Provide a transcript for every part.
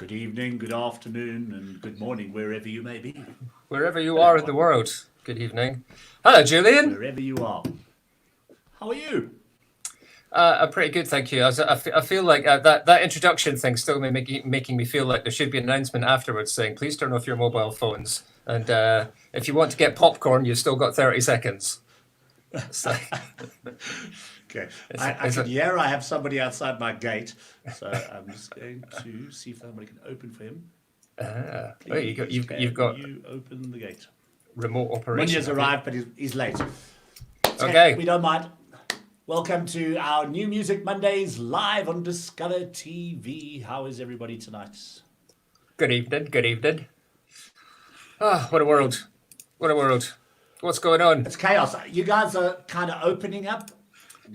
Good evening, good afternoon, and good morning, wherever you may be. Wherever you are in the world. Good evening. Hello, Julian. Wherever you are. How are you? I'm pretty good, thank you. I feel like that introduction thing still making me feel like there should be an announcement afterwards saying, please turn off your mobile phones. And if you want to get popcorn, you've still got 30 seconds. So, okay. I can hear I have somebody outside my gate, so I'm just going to see if somebody can open for him. You've got you open the gate. Remote operation. Munya's arrived, but he's late. Okay. We don't mind. Welcome to our New Music Mondays live on Discover TV. How is everybody tonight? Good evening. Good evening. Ah, what a world. What a world. What's going on? It's chaos. You guys are kind of opening up.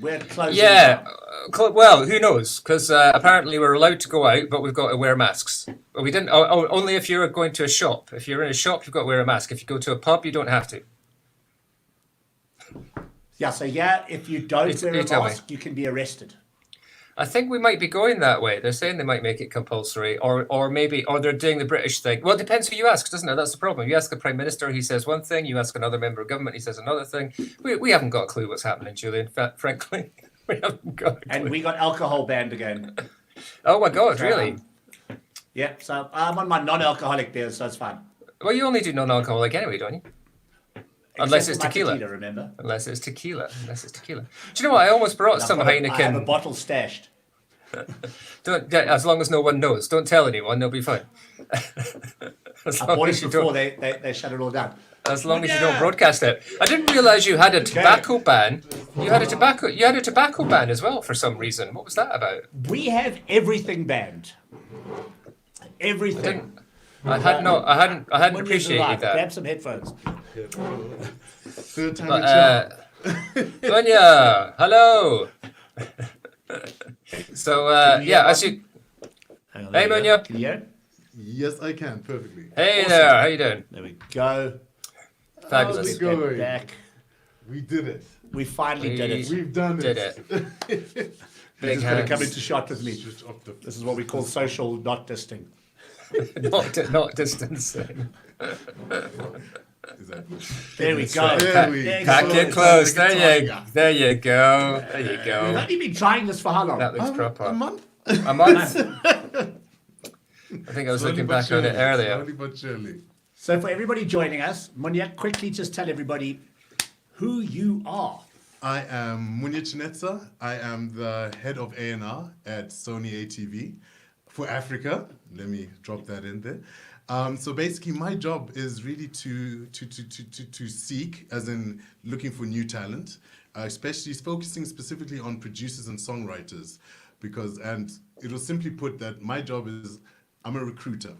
We're closing Yeah. down. Well, who knows? Because apparently we're allowed to go out, but we've got to wear masks. Well, we didn't. Only if you're going to a shop. If you're in a shop, you've got to wear a mask. If you go to a pub, you don't have to. Yeah, so if you don't wear a mask, you can be arrested. I think we might be going that way. They're saying they might make it compulsory, or they're doing the British thing. Well, it depends who you ask, doesn't it? That's the problem. You ask the Prime Minister, he says one thing. You ask another member of government, he says another thing. We haven't got a clue what's happening, Julian. Frankly, we haven't got a clue. And we got alcohol banned again. Oh my God, really? Yeah, so I'm on my non-alcoholic beers, so it's fine. Well, you only do non-alcoholic anyway, don't you? Unless it's tequila. Remember? Unless it's tequila. Do you know what? I almost brought some Heineken. I have a bottle stashed. As long as no one knows. Don't tell anyone. They'll be fine. I bought it before they shut it all down. As long as you don't broadcast it. I didn't realise you had a tobacco ban. You had a tobacco ban as well for some reason. What was that about? We have everything banned. Everything. I hadn't appreciated that. Grab some headphones. Third time Munya, hello. So as you. Hey Munya. Can you hear? Yes, I can perfectly. Hey awesome. There, how you doing? There we go. Fabulous. How's it going? Back. We did it. We finally did it. We've done it. Big hands. Going to come into shot with me. This is what we call social not disting. not distancing. Exactly. There we go. Pack your clothes. There you go. We've only been trying this for how long? That looks proper. A month. A month. I think I was looking back on it earlier. Slowly but surely. So for everybody joining us, Munya, quickly just tell everybody who you are. I am Munya Chanetsa. I am the head of A&R at Sony ATV for Africa. Let me drop that in there. So basically, my job is really to seek, as in looking for new talent, especially focusing specifically on producers and songwriters, and it was simply put that my job is I'm a recruiter,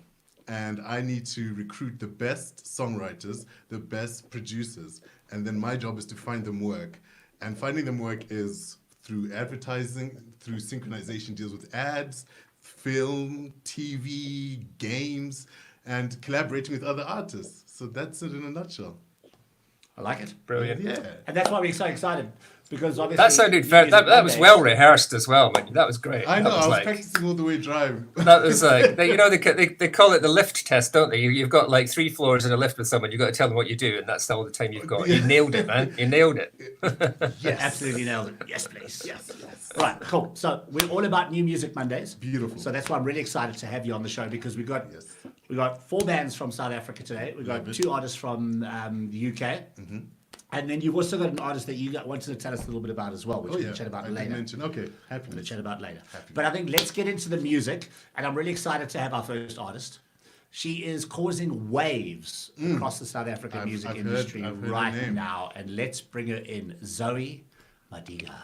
and I need to recruit the best songwriters, the best producers, and then my job is to find them work, and finding them work is through advertising, through synchronization deals with ads, film, TV, games, and collaborating with other artists. So that's it in a nutshell. I like it. Brilliant. Yeah. And that's why we're so excited, because obviously... That sounded fair. That was well rehearsed as well, man. That was great. I know, I was practicing all the way drive. That was like, they call it the lift test, don't they? You've got like 3 floors in a lift with someone, you've got to tell them what you do, and that's all the time you've got. You nailed it, man. You nailed it. Yes, absolutely nailed it. Yes, please. Yes. Right, cool. So we're all about New Music Mondays. Beautiful. So that's why I'm really excited to have you on the show, because we got 4 bands from South Africa today. We've got 2 artists from the UK. Mm-hmm. And then you've also got an artist that you wanted to tell us a little bit about as well, which we'll chat about later. Okay, happy. We'll chat about later. But I think let's get into the music, and I'm really excited to have our first artist. She is causing waves across the South African music industry right now, and let's bring her in, Zoë Modiga.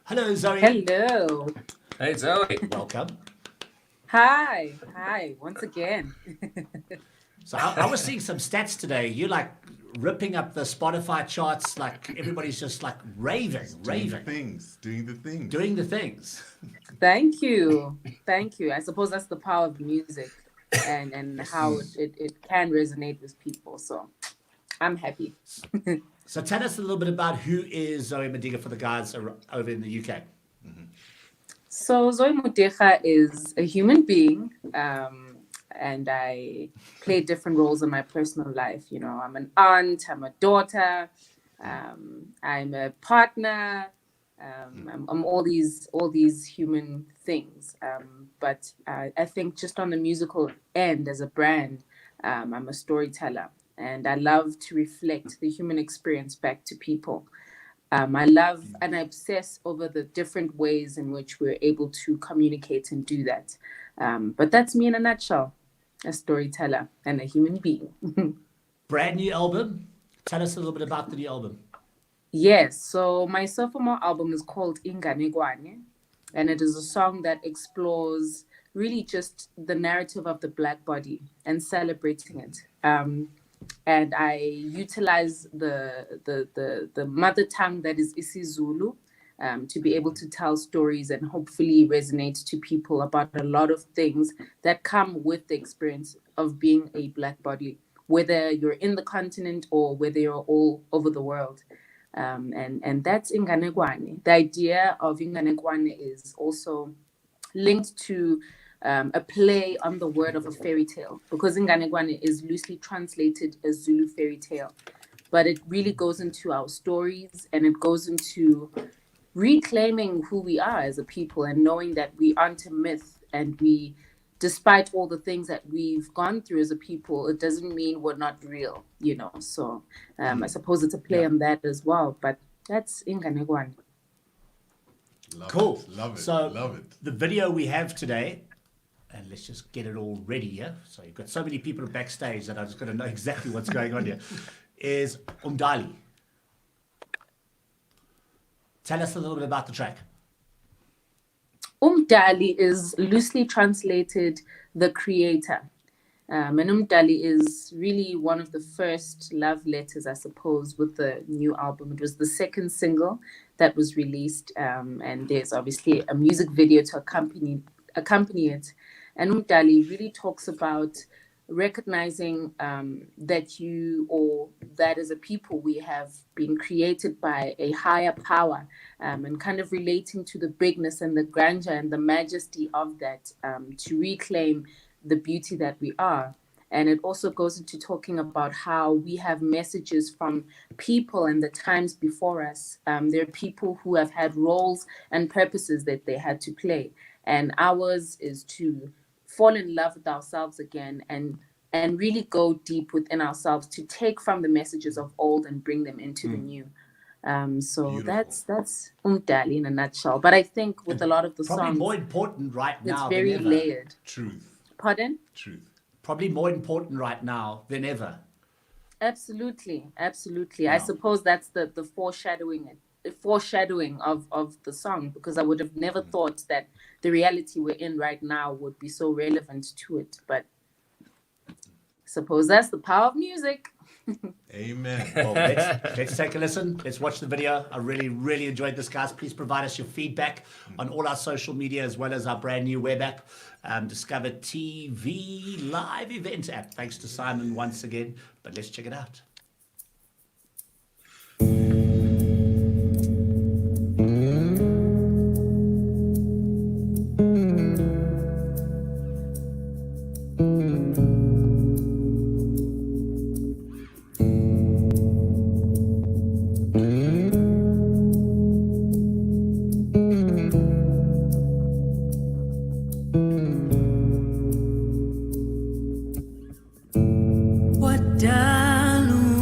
Hello, Zoë. Hello. Hey, Zoë. Welcome. Hi, once again. So I was seeing some stats today. You're like ripping up the Spotify charts, like everybody's just like raving. Doing the things. Thank you. I suppose that's the power of music and how it can resonate with people. So I'm happy. So tell us a little bit about who is Zoë Modiga for the guys over in the UK. So Zoë Modiga is a human being and I play different roles in my personal life. You know, I'm an aunt, I'm a daughter, I'm a partner. I'm all these human things. But I think just on the musical end, as a brand, I'm a storyteller, and I love to reflect the human experience back to people. I love and I obsess over the different ways in which we're able to communicate and do that. But that's me in a nutshell, a storyteller and a human being. Brand new album. Tell us a little bit about the new album. Yes, so my sophomore album is called Inganekwane, and it is a song that explores really just the narrative of the Black body and celebrating it. And I utilize the mother tongue that is isiZulu to be able to tell stories and hopefully resonate to people about a lot of things that come with the experience of being a Black body, whether you're in the continent or whether you're all over the world. And that's Inganekwane. The idea of Inganekwane is also linked to a play on the word of a fairy tale, because Inganekwane is loosely translated as Zulu fairy tale, but it really goes into our stories, and it goes into reclaiming who we are as a people and knowing that we aren't a myth, and we, despite all the things that we've gone through as a people, it doesn't mean we're not real, you know. So I suppose it's a play on that as well, but that's Inganekwane. Cool. Love it. So Love it. the video we have today, and let's just get it all ready here. So you've got so many people backstage that I'm just going to know exactly what's going on here. Is Umdali. Tell us a little bit about the track. Umdali is loosely translated the creator. And Umdali is really one of the first love letters, I suppose, with the new album. It was the second single that was released, and there's obviously a music video to accompany it. And Umdali really talks about recognizing that you, or that as a people, we have been created by a higher power, and kind of relating to the bigness and the grandeur and the majesty of that, to reclaim the beauty that we are. And it also goes into talking about how we have messages from people and the times before us. There are people who have had roles and purposes that they had to play, and ours is to fall in love with ourselves again and really go deep within ourselves to take from the messages of old and bring them into the new. So Beautiful. that's Umdali in a nutshell. But I think with a lot of the Probably songs, more important right it's now very than ever. layered. Truth. Pardon? Truth. Probably more important right now than ever. Absolutely. I suppose that's the foreshadowing of the song, because I would have never thought that the reality we're in right now would be so relevant to it. But I suppose that's the power of music. Amen. Well, let's take a listen. Let's watch the video. I really, really enjoyed this, guys. Please provide us your feedback on all our social media, as well as our brand new web app, Discover TV live event app. Thanks to Simon once again. But let's check it out. Wadalu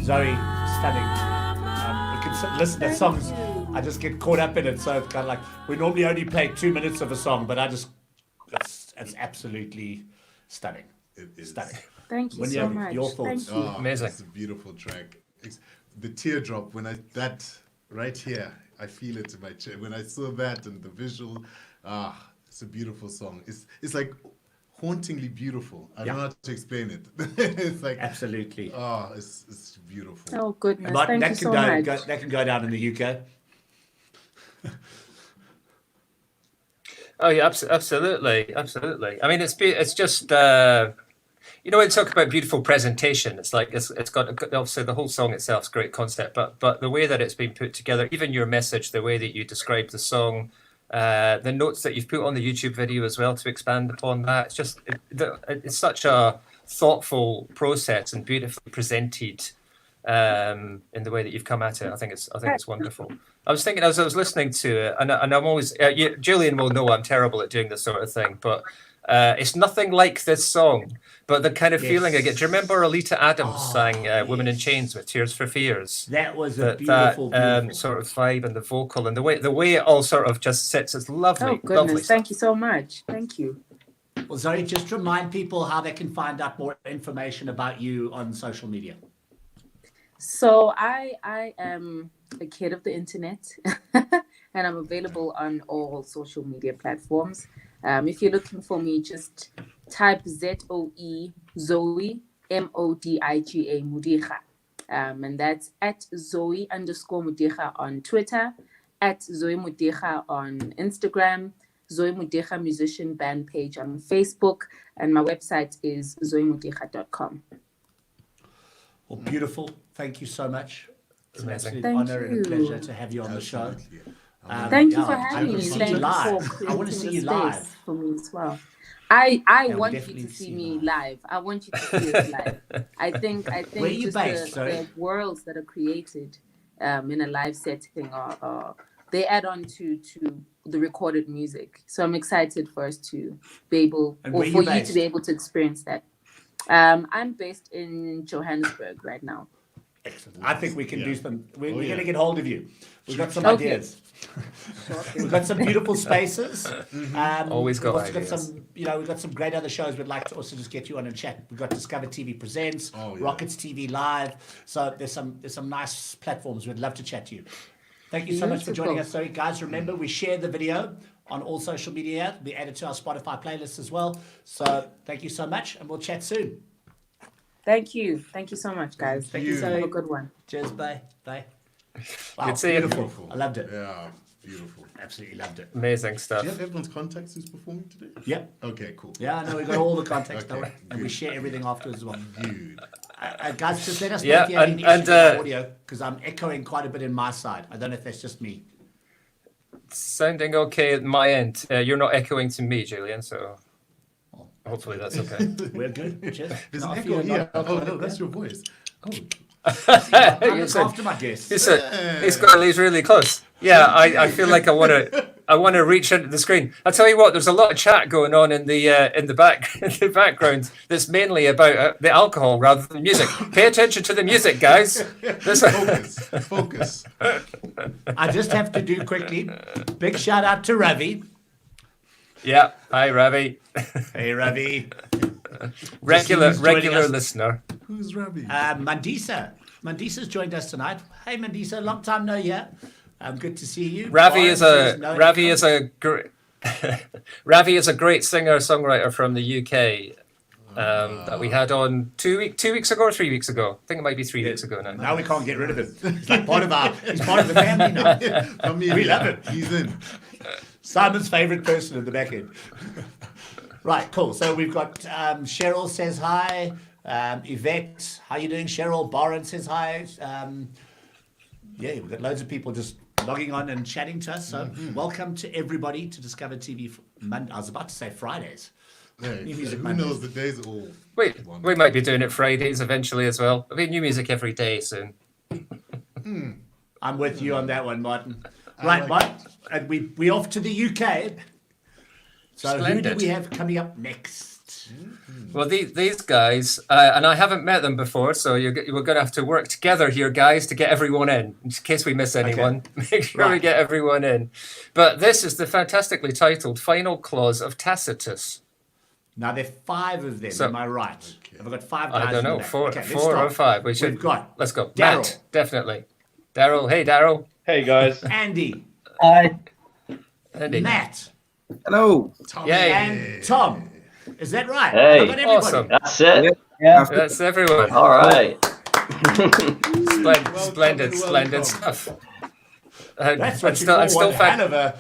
Zoe, stunning. You can listen to songs. I just get caught up in it, so it's kind of like we normally only play 2 minutes of a song, but it's absolutely stunning. It is stunning. Thank you so much. Your thoughts? Thank you. Amazing. It's a beautiful track. The teardrop that right here, I feel it in my chest. When I saw that and the visual, it's a beautiful song. It's like hauntingly beautiful. I don't know how to explain it. It's like absolutely. It's beautiful. Oh goodness! But Thank you so much. That can go down in the UK. Oh yeah, absolutely. I mean, it's just when talk about beautiful presentation, it's like it's got obviously the whole song itself is a great concept, but the way that it's been put together, even your message, the way that you describe the song, the notes that you've put on the YouTube video as well to expand upon that, it's just it's such a thoughtful process and beautifully presented in the way that you've come at it. I think it's wonderful. I was thinking as I was listening to it, and I'm always Julian will know I'm terrible at doing this sort of thing, but it's nothing like this song. But the kind of feeling I get. Do you remember Alita Adams sang "Women in Chains" with "Tears for Fears"? That was a beautiful sort of vibe and the vocal and the way it all sort of just sits. It's lovely. Oh goodness! Lovely Thank you so much. Thank you. Well, Zoe, just remind people how they can find out more information about you on social media. So I am a kid of the internet, and I'm available on all social media platforms. If you're looking for me, just type Zoe Modiga, Modiga, and that's at Zoe_Modiga on Twitter, at Zoë Modiga on Instagram, Zoë Modiga musician band page on Facebook, and my website is zoemodiga.com. Well, beautiful. Thank you so much. It's an absolute Thank honor and a you. pleasure to have you on the show. Thank you for having me. I Thank you live. for I want to see creating you the live. space for me as well. I want you definitely to see see me live. live. I want you to see us live. I think Where are you just based, the worlds that are created in a live setting are they add on to the recorded music. So I'm excited for us to be able, And or where for you you based? to be able to experience that. I'm based in Johannesburg right now. Excellent. I think we can do some. We're yeah. going to get hold of you. We've got some Okay. ideas. We've got some beautiful spaces. Always got we've also ideas. got some. We've got some great other shows. We'd like to also just get you on and chat. We've got Discover TV Presents, Rockets TV Live. So there's some nice platforms. We'd love to chat to you. Thank you so much for joining us. So guys, remember we share the video on all social media. We add it to our Spotify playlist as well. So thank you so much, and we'll chat soon. Thank you. Thank you so much, guys. Thank you. Have a good one. Cheers, bye. Wow, Good seeing you. beautiful. I loved it. Yeah, beautiful. Absolutely loved it. Amazing stuff. Do you have everyone's contacts who's performing today? Yep. Okay, cool. Yeah, no, we got all the context, Okay, don't we? And we good. share everything afterwards as well. Good. Guys, just let us know Yeah, if you have any and- issues with the audio, because I'm echoing quite a bit in my side. I don't know if that's just me. Sounding okay at my end. You're not echoing to me, Julian, so hopefully that's okay. We're good. Cheers. There's No, an I feel echo here. not- Oh, no, that's your voice. Oh, I look Listen, after my guests. he's really close. Yeah, I feel like I want to I want to reach into the screen. I'll tell you what. There's a lot of chat going on in the background. That's mainly about the alcohol rather than music. Pay attention to the music, guys. Focus. I just have to do quickly. Big shout out to Ravi. Yeah. Hi, Ravi. Hey, Ravi. regular listener. Who's Ravi? Mandisa's joined us tonight. Hey, Mandisa, long time no here. Good to see you. Ravi is a great singer songwriter from the UK that we had on 2 weeks ago or 3 weeks ago. I think it might be 3 weeks ago now. Now we can't get rid of him. He's like he's part of the family now. We love him. He's in. Simon's favorite person in the back end. Right, cool. So we've got Cheryl says hi. Yvette, how you doing? Cheryl Barron says hi. Yeah, we've got loads of people just logging on and chatting to us. So welcome to everybody to Discover TV Monday. I was about to say Fridays. Yeah, New music who Mondays. knows, the days are all. We might be doing it Fridays eventually as well. There'll be new music every day soon. I'm with you on that one, Martin. Right, Martin, and we off to the UK. So Splendid. who do we have coming up next? Well, these guys, and I haven't met them before, so we're going to have to work together here, guys, to get everyone in case we miss anyone. Okay. Make sure we get everyone in. But this is the fantastically titled Final Clause of Tacitus. Now, there are 5 of them, So- am I right? Have I got 5 guys? I don't in know, the back? four Okay, let's or start. 5. We've got Let's go. Daryl. Matt, definitely. Daryl, hey, Daryl. Hey guys. Andy, Hi. Andy. Matt, Hello. Tom. Yay. and Tom. Is that right? Hey. Have I got everybody? Awesome. That's it. Yeah. That's everyone. All right. Splendid welcome. stuff. That's what you call one hell of a...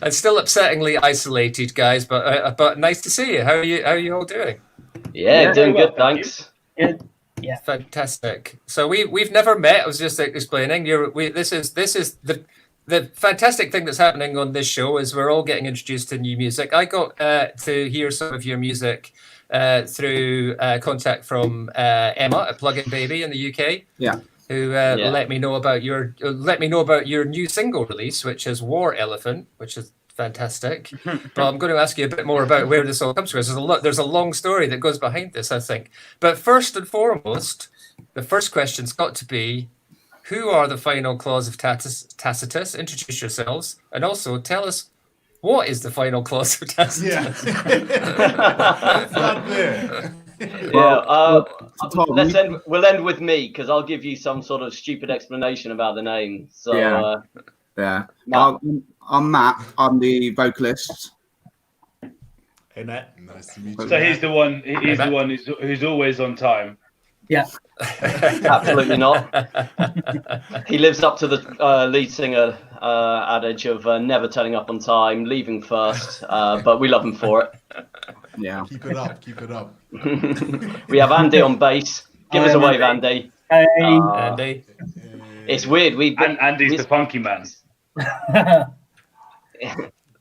And still upsettingly isolated, guys, but nice to see you. How are you all doing? Yeah, doing well, good, thank you. thanks. Good. Fantastic. So we've never met. I was just explaining. This is the fantastic thing that's happening on this show is we're all getting introduced to new music. I got to hear some of your music through contact from Emma at Plug-in Baby in the UK. Yeah. Who let me know about your new single release, which is War Elephant, which is fantastic. But I'm going to ask you a bit more about where this all comes from. There's a long story that goes behind this, I think. But first and foremost, the first question's got to be, who are the final clause of Tacitus? Introduce yourselves, and also tell us what is the final clause of Tacitus. Yeah. It's not there. We'll end with me because I'll give you some sort of stupid explanation about the name. So Yeah. Matt. I'm Matt. I'm the vocalist. Hey, Matt. Nice to meet you. So he's the one. He's Matt. the one who's always on time. Yeah. Absolutely not. He lives up to the lead singer adage of never turning up on time, leaving first, but we love him for it. Yeah. Keep it up. Keep it up. We have Andy on bass. Give us a wave, Andy. Hey. Andy. It's weird. And Andy's the punky man.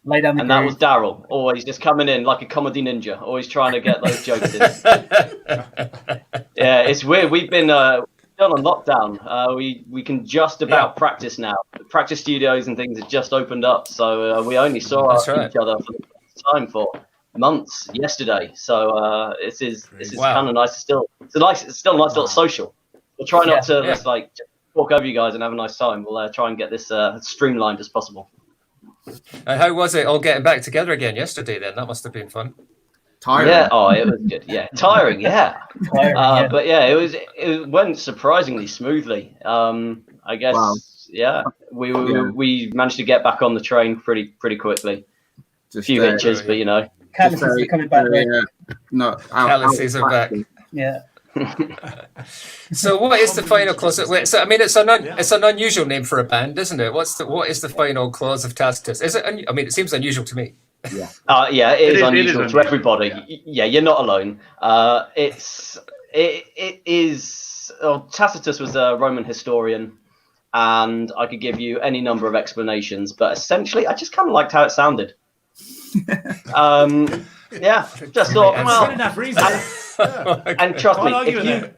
Lay down the And that was Daryl, always just coming in like a comedy ninja, always trying to get those jokes in. Yeah, it's weird. We've been still on lockdown. We can just about practice now. The practice studios and things have just opened up, so we only saw That's right. each other for the first time for months yesterday. So this is Wow. kind of nice. It's still a nice little social. We'll try not to Yeah. just like talk over you guys and have a nice time. We'll try and get this streamlined as possible. And how was it all getting back together again yesterday then? That must have been fun. Tired. Yeah, it was good. Yeah, tiring. Yeah. But yeah, it went surprisingly smoothly. I guess. Wow. Yeah, we managed to get back on the train pretty quickly. A few inches, but you know. Calluses are coming back. No, Calluses are back. Yeah. So what is the final clause? So I mean, it's an unusual name for a band, isn't it? What is the final clause of Tacitus? Is it? I mean, it seems unusual to me. Yeah, it is unusual to unusual. everybody. Yeah, you're not alone. It is. Tacitus was a Roman historian, and I could give you any number of explanations, but essentially, I just kind of liked how it sounded. Yeah, just thought, That's well, good enough reason. and trust Can't me, argue with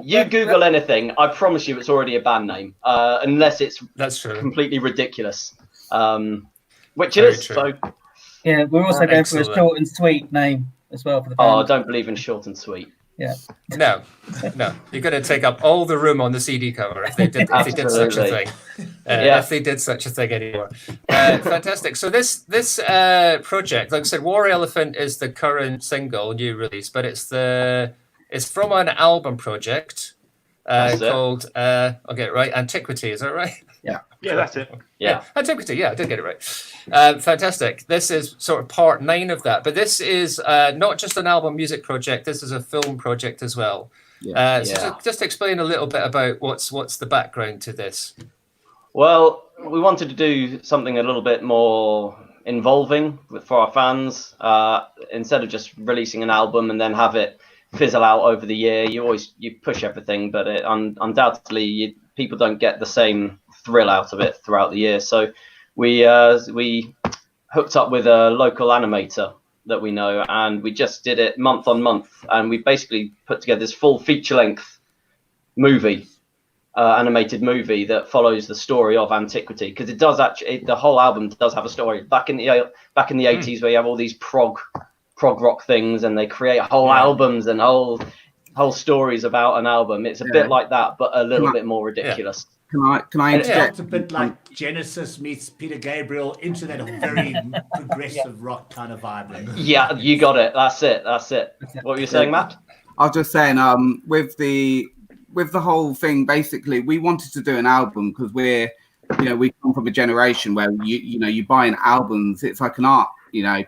You Google anything, I promise you it's already a band name, unless it's That's true. completely ridiculous, which Very it is. true. So, Yeah, we're also going for a Excellent. short and sweet name as well for the band. oh, I don't believe in short and sweet. Yeah. No, you're going to take up all the room on the CD cover if they did such a Absolutely. thing. Yeah. If they did such a thing anymore. Fantastic. So this project, like I said, War Elephant is the current single, new release, but it's from an album project called I'll get it right, Antiquity. Is that right? Yeah, that's it. Yeah. Antiquity. Yeah, I did get it right. Fantastic. This is sort of part 9 of that, but this is not just an album music project. This is a film project as well. So just explain a little bit about what's the background to this. Well, we wanted to do something a little bit more involving for our fans. Instead of just releasing an album and then have it fizzle out over the year, you push everything, but undoubtedly people don't get the same thrill out of it throughout the year. So we hooked up with a local animator that we know, and we just did it month on month, and we basically put together this full feature-length movie, animated movie that follows the story of Antiquity, because it does actually, the whole album does have a story. Back in the 80s, where you have all these prog rock things, and they create whole albums and whole stories about an album. It's a bit like that, but a little bit more ridiculous. Can I interject? It's a bit like Genesis meets Peter Gabriel into that very progressive rock kind of vibe. Like. Yeah, you got it. That's it. What were you saying, Matt? I was just saying, with the whole thing, basically, we wanted to do an album because we come from a generation where you buy an albums. It's like an art,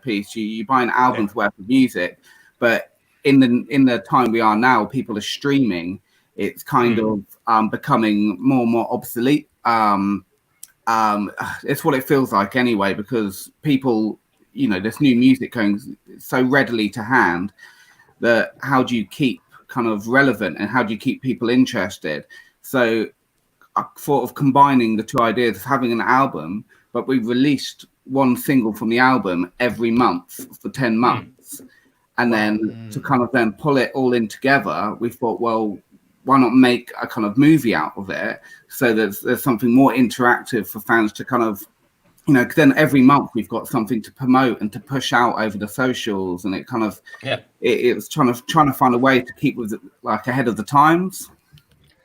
piece. You buy an album's worth of music, but in the time we are now, people are streaming. It's kind of becoming more and more obsolete. It's what it feels like anyway, because people, there's new music going so readily to hand that how do you keep kind of relevant and how do you keep people interested? So I thought of combining the two ideas of having an album, but we released one single from the album every month for 10 months. And then to kind of then pull it all in together, we thought, well, why not make a kind of movie out of it so that there's something more interactive for fans to kind of, because then every month we've got something to promote and to push out over the socials, and it kind of, it was trying to find a way to keep with like ahead of the times.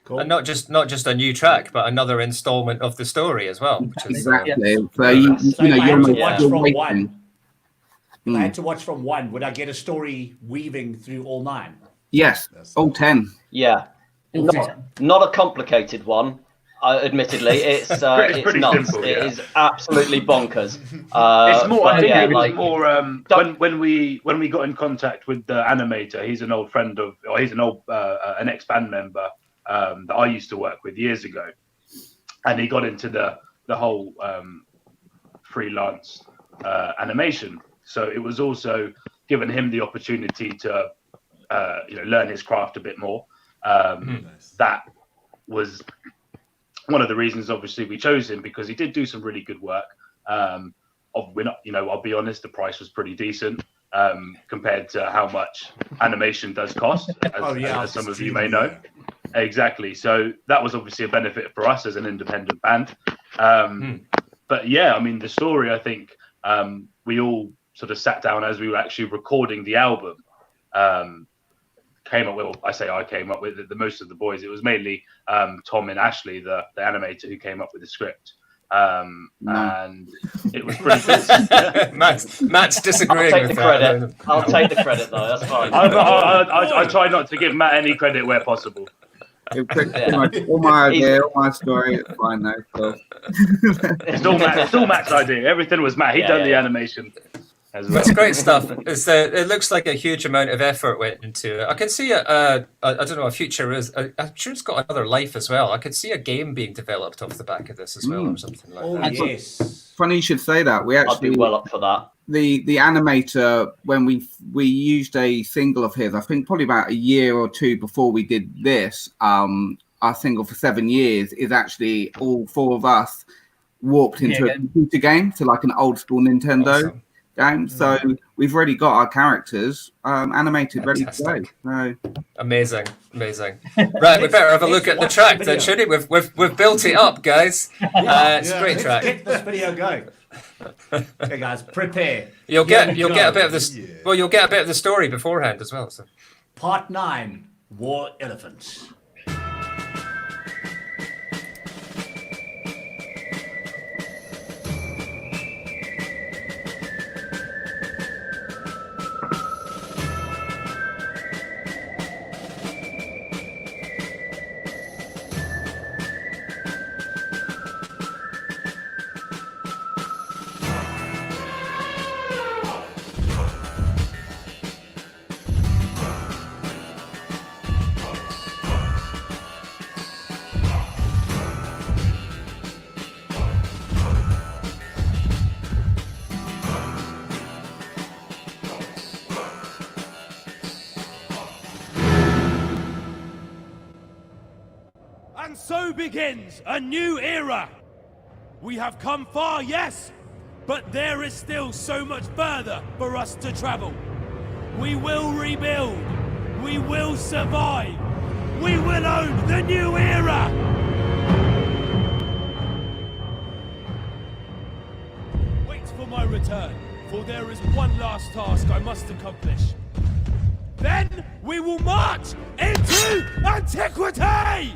Cool. And not just a new track, but another installment of the story as well. Which is, exactly. So I had to watch from one. Would I get a story weaving through all 9? Yes, all 10. Yeah. Not a complicated one, admittedly. It's pretty nuts. simple, It is absolutely bonkers. It's more. I think it was like, more when we got in contact with the animator. He's an old friend of, or he's an ex-band member that I used to work with years ago, and he got into the whole freelance animation. So it was also giving him the opportunity to learn his craft a bit more. That was one of the reasons, obviously, we chose him, because he did do some really good work. I'll be honest, the price was pretty decent compared to how much animation does cost, as some of you may know. Exactly. So that was obviously a benefit for us as an independent band. But yeah, I mean, the story, I think we all sort of sat down as we were actually recording the album. I came up with the most of the boys. It was mainly Tom and Ashley, the animator, who came up with the script. And it was pretty good. Matt's disagreeing I'll take with the that. credit. I'll take the credit, though. That's fine. I try not to give Matt any credit where possible. All my idea, all my story, it's fine though. So. It's all Matt's idea. Everything was Matt. He done the animation. That's great stuff. It looks like a huge amount of effort went into it. I can see I don't know, a future is. I'm sure it's got another life as well. I could see a game being developed off the back of this as well, or something like that. Yes. Funny you should say that. We actually, I'd be well up for that. The animator, when we used a single of his, I think probably about a year or two before we did this, our single for 7 years is actually all 4 of us warped into a computer game, so like an old school Nintendo. Awesome. game. So we've already got our characters animated, ready to go. So. Amazing. Right, we better have a look at the track then, shouldn't we? We've built it up, guys. It's a great track. Let's get this video going. Okay, guys, prepare. You'll get a bit of this. Well, you'll get a bit of the story beforehand as well. So. Part 9, War Elephant. And so begins a new era. We have come far, yes, but there is still so much further for us to travel. We will rebuild. We will survive. We will own the new era. Wait for my return, for there is one last task I must accomplish. Then we will march into antiquity!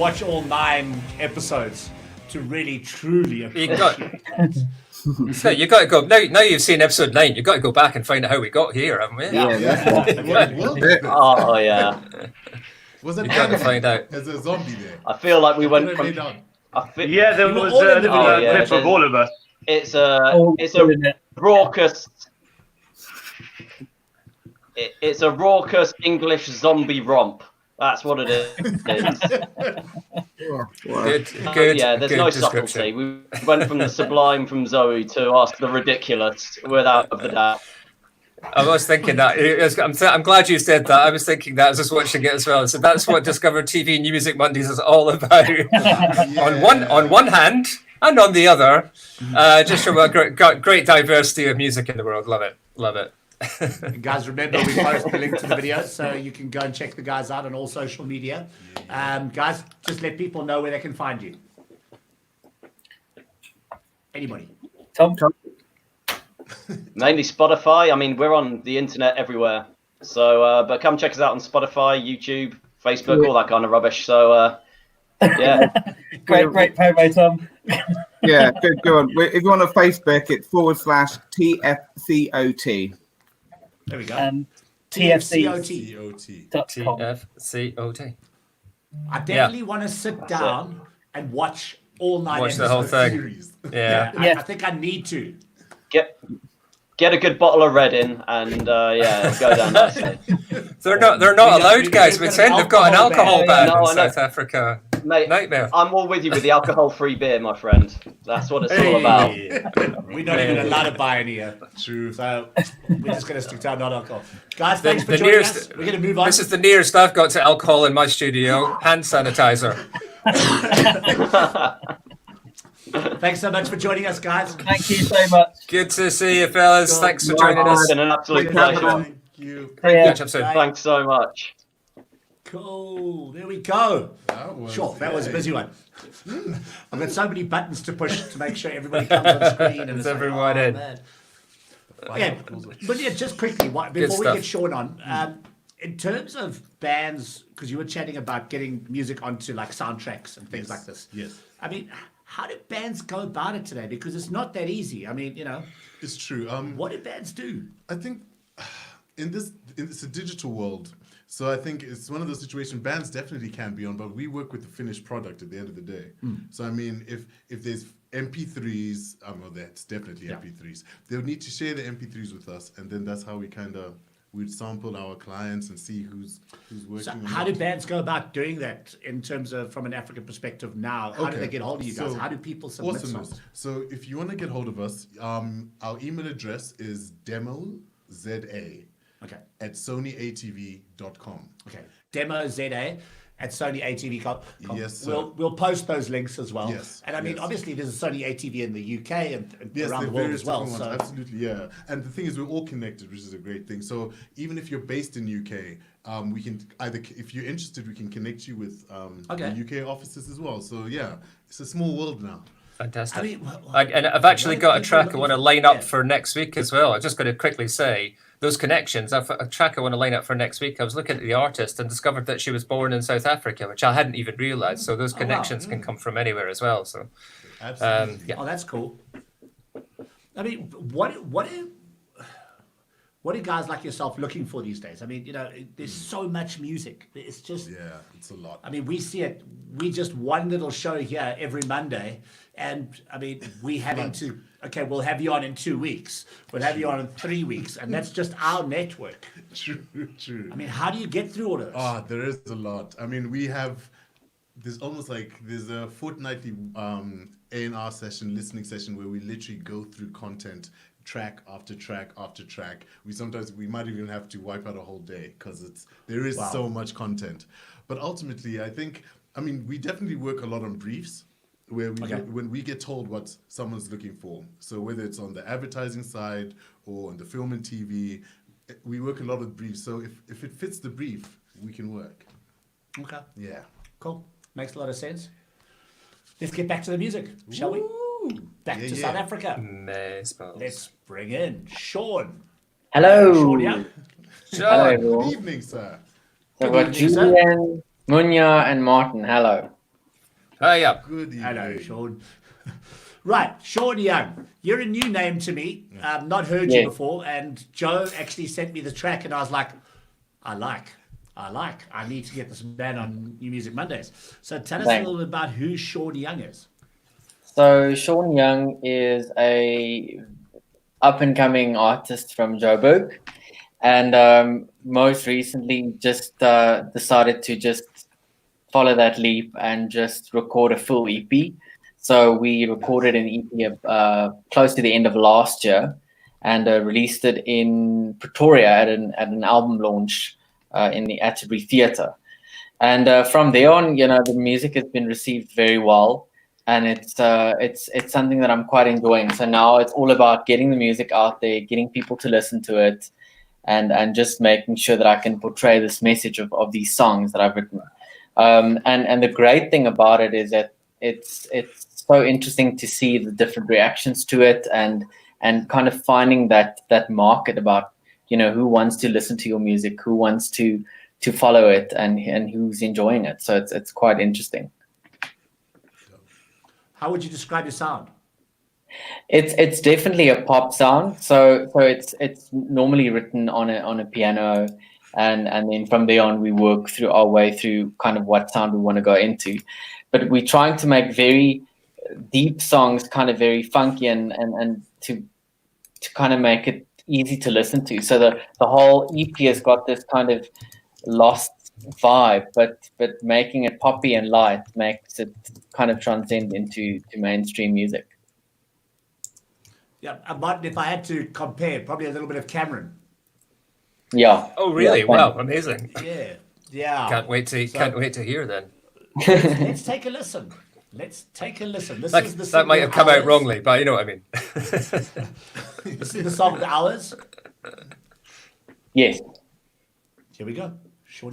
watch all 9 episodes to really truly appreciate it. So you got to go now. You've seen episode 9. You've got to go back and find out how we got here, haven't we? Oh yeah. Was it You got to find out. There's a zombie there. I feel like we went from. Yeah, there was all in the a video. clip of all of us. It's a raucous. It's a raucous English zombie romp. That's what it is. Good. Yeah, there's good no description. subtlety. We went from the sublime from Zoe to us the ridiculous, without a doubt. I was thinking that. I'm glad you said that. I was thinking that. I was just watching it as well. So that's what Discover TV and New Music Mondays is all about. On one hand, and on the other, just show a great diversity of music in the world. Love it. Guys, remember we post the link to the video, so you can go and check the guys out on all social media. Guys, just let people know where they can find you. Anybody? Tom. Mainly Spotify. I mean, we're on the internet everywhere. So, but come check us out on Spotify, YouTube, Facebook, all that kind of rubbish. So, yeah. great promo, Tom. Yeah, good one. If you're on a Facebook, it's /TFCOT. There we go. TFCOT.com. TFCOT. I definitely want to sit down and watch all 9 Watch the episodes. whole thing. Yeah. I think I need to. Get a good bottle of red in and go down nicely. They're not allowed, guys. They've got an alcohol ban in South Africa. Mate, Nightmare. I'm all with you with the alcohol-free beer, my friend. That's what it's all about. We're not even allowed to buy any here. True. So we're just going to stick to our non-alcohol. Guys, thanks for joining us. We're going to move on. This is the nearest I've got to alcohol in my studio. Hand sanitizer. Thanks so much for joining us, guys. Thank you so much. Good to see you, fellas. Thanks for joining us. It's been an absolute pleasure. Thank you. Catch up soon. Thanks so much. Cool. There we go. That was a busy one. I've got so many buttons to push to make sure everybody comes on screen. And it's everyone in. Man. Okay, but yeah, just quickly, before we get Shaun on, in terms of bands, because you were chatting about getting music onto like soundtracks and things like this. Yes. I mean, how do bands go about it today? Because it's not that easy. I mean, It's true. what do bands do? I think it's a digital world. So I think it's one of those situations bands definitely can be on, but we work with the finished product at the end of the day. So I mean, if there's MP3s, well, that's definitely MP3s. They'll need to share the MP3s with us, and then that's how we'd sample our clients and see who's working. So how do bands go about doing that in terms of from an African perspective now? How do they get hold of you guys? How do people submit songs? So if you want to get hold of us, our email address is demoza at sonyatv.com. Okay, demoza@sonyatv.com. Yes, sir. We'll post those links as well. Yes, and I mean, obviously, there's a Sony ATV in the UK and around the world various as well. different So ones, absolutely, yeah. And the thing is, we're all connected, which is a great thing. So even if you're based in UK, we can either, if you're interested, we can connect you with the UK offices as well. So yeah, it's a small world now. Fantastic. I mean, and I've actually got a track I want to line up for next week as well. I'm just going to quickly say those connections. I've a track I want to line up for next week. I was looking at the artist and discovered that she was born in South Africa, which I hadn't even realized. So those connections can come from anywhere as well. So, Absolutely. Oh, that's cool. I mean, what are guys like yourself looking for these days? I mean, there's so much music. It's just it's a lot. I mean, we see it. We just one little show here every Monday, and I mean, we having to. Okay, we'll have you on in 2 weeks. We'll have you on in 3 weeks, and that's just our network. True. I mean, how do you get through all of this? There is a lot. I mean, there's a fortnightly A&R session, listening session, where we literally go through content, track after track after track. We might even have to wipe out a whole day because there is so much content. But ultimately, we definitely work a lot on briefs, where when we get told what someone's looking for. So whether it's on the advertising side or on the film and TV, we work a lot with briefs. So if it fits the brief, we can work. Okay. Yeah. Cool. Makes a lot of sense. Let's get back to the music, shall we? Back to South Africa. Let's bring in Shaun. Hello. Shaun Young. Hello. Good evening, sir. So we've got Julian, Munya, and Martin. Hello. Yeah. Good evening. Hello, Shaun. Right, Shaun Young. You're a new name to me. Not heard you before. And Joe actually sent me the track, and I was like, I need to get this man on New Music Mondays. So tell us a little bit about who Shaun Young is. So Shaun Young is a up-and-coming artist from Joburg, and most recently just decided to just follow that leap and just record a full EP. So we recorded an EP close to the end of last year, and released it in Pretoria at an album launch in the Atterbury Theatre. And from there on, the music has been received very well, and it's something that I'm quite enjoying. So now it's all about getting the music out there, getting people to listen to it, and just making sure that I can portray this message of these songs that I've written. And the great thing about it is that it's so interesting to see the different reactions to it, and kind of finding that market about who wants to listen to your music, who wants to follow it, and who's enjoying it. So it's quite interesting. How would you describe your sound? It's definitely a pop sound. So it's normally written on a piano, and then from there on we work through our way through kind of what sound we want to go into. But we're trying to make very deep songs, kind of very funky, and to kind of make it easy to listen to. So the whole EP has got this kind of lost vibe, but making it poppy and light makes it kind of transcend into mainstream music. Yeah, Martin, if I had to compare, probably a little bit of Cameron. Yeah. Oh, really? Yeah, wow, amazing. Yeah. Can't wait to hear then. Let's take a listen. This is the that might have come out wrongly, but you know what I mean. This is the song of Hours. Yes. Here we go. Shaun.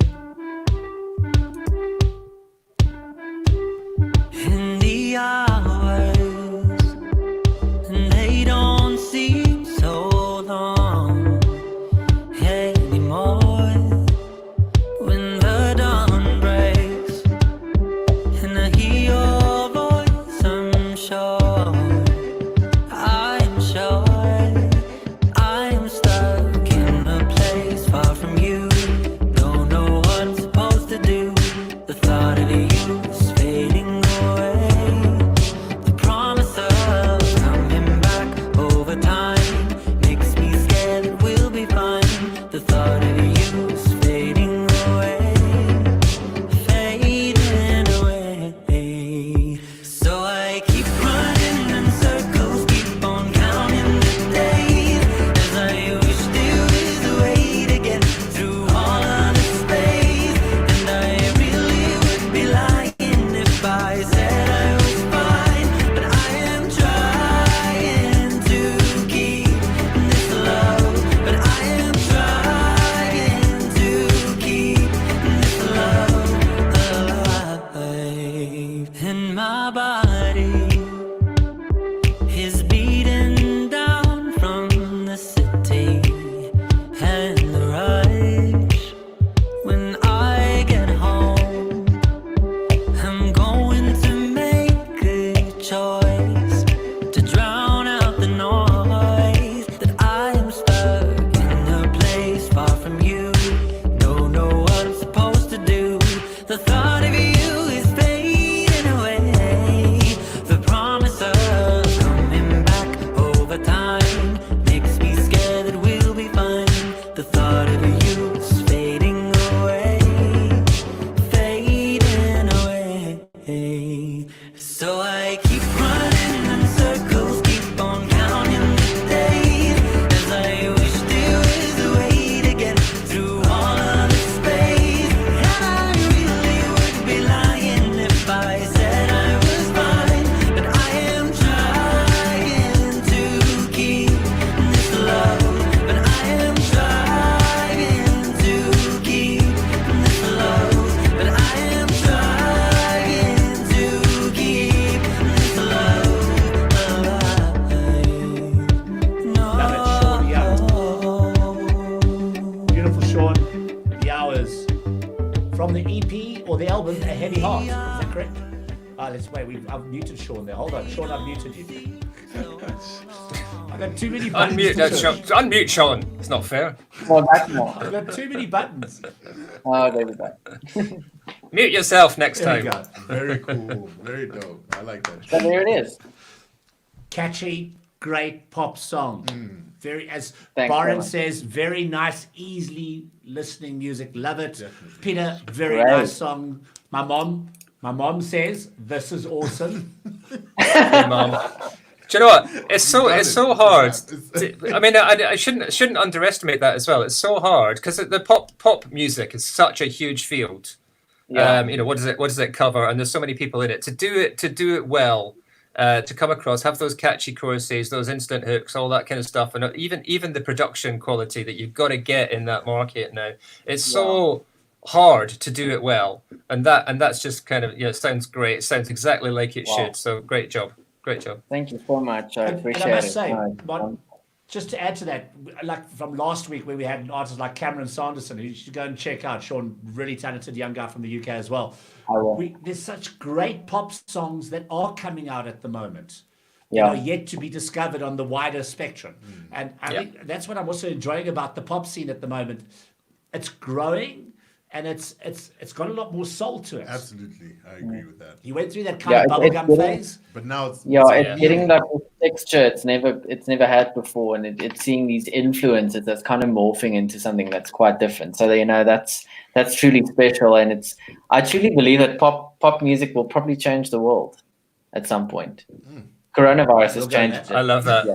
In the hours, and they don't seem so long anymore. When the dawn breaks, and I hear your voice, I'm sure I'm stuck in a place far from you. Don't know what I'm supposed to do. The thought of you is fading away. The promise of coming back over time makes me scared that we'll be fine. The thought of you is fading away, fading away. So I keep running in circles, keep on counting the days, as I wish there was a way to get through all of the space. And I really would be lying if I said I was fine, but I am trying to keep this love. But I am trying to keep this love alive. And my body is beaten down from the city and the rush. When I get home, I'm going to make a choice to drown out the noise. That I am stuck in a place far from you. Don't know what I'm supposed to do. The thought of you is fading away. The promise of coming back over time makes me scared that we'll be fine. The thought of you is fading away, fading away. So I keep running in circles, keep on counting the days, as I wish there was a way to get through all of the space. And I really would be lying if I said I was fine, but I am trying to keep this love. But I am trying to keep this love. But I am trying to keep this love alive. Beautiful Shaun. The Hours. From the EP or the album, A Heavy Heart. Is that correct? let's wait. I've muted Shaun there. Hold on, Shaun, I've muted you. I've got too many buttons. Unmute Shaun. It's not fair. Well, that's not. I've got too many buttons. Oh, there we go. Mute yourself next There time. you go. Very cool. Very dope. I like that. So there it is. Catchy, great pop song. Very, as Thanks, Byron Emma. says, very nice, easily listening music. Love it. Definitely. Peter, very Great. nice song. My mom says, this is awesome. Hey, Mum. Do you know what? It's so hard. I mean, I shouldn't underestimate that as well. It's so hard because the pop music is such a huge field. Yeah. What does it cover? And there's so many people in it. To do it well, to come across, have those catchy choruses, those instant hooks, all that kind of stuff, and even the production quality that you've got to get in that market now. It's so hard to do it well, and that's just kind of it sounds great. It sounds exactly like it should. So great job. Thank you so much. I appreciate and I must it. say, No, just to add to that, like from last week where we had an artist like Cameron Sanderson, who you should go and check out. Shaun, really talented young guy from the UK as well. I will. There's such great pop songs that are coming out at the moment. Yeah. Yet to be discovered on the wider spectrum. And I think that's what I'm also enjoying about the pop scene at the moment. It's growing and it's got a lot more soul to it. Absolutely. I agree with that. You went through that kind of it's bubblegum getting- phase. But now it's it's getting like a texture it's never had before, and it's seeing these influences that's kind of morphing into something that's quite different. So that's truly special, and I truly believe that pop music will probably change the world at some point. Coronavirus has changed it. I love that.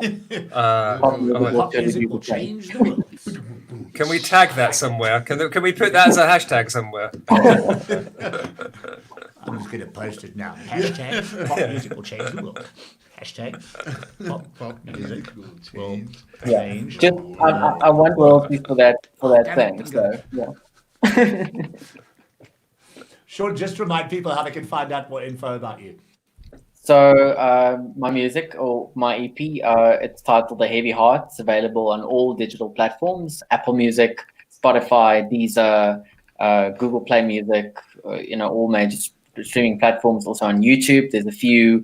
Pop music will Pop surely music be will the same. change the world. Can we tag that somewhere? Can we put that as a hashtag somewhere? I'm just going to post it now. Hashtag pop music will change the world. Hashtag pop music will change. Just I want royalties for that thing. So yeah. Shaun, just remind people how they can find out more info about you. So my music or my EP, it's titled The Heavy Heart. It's available on all digital platforms: Apple Music, Spotify, Deezer, Google Play Music. All major streaming platforms. Also on YouTube, there's a few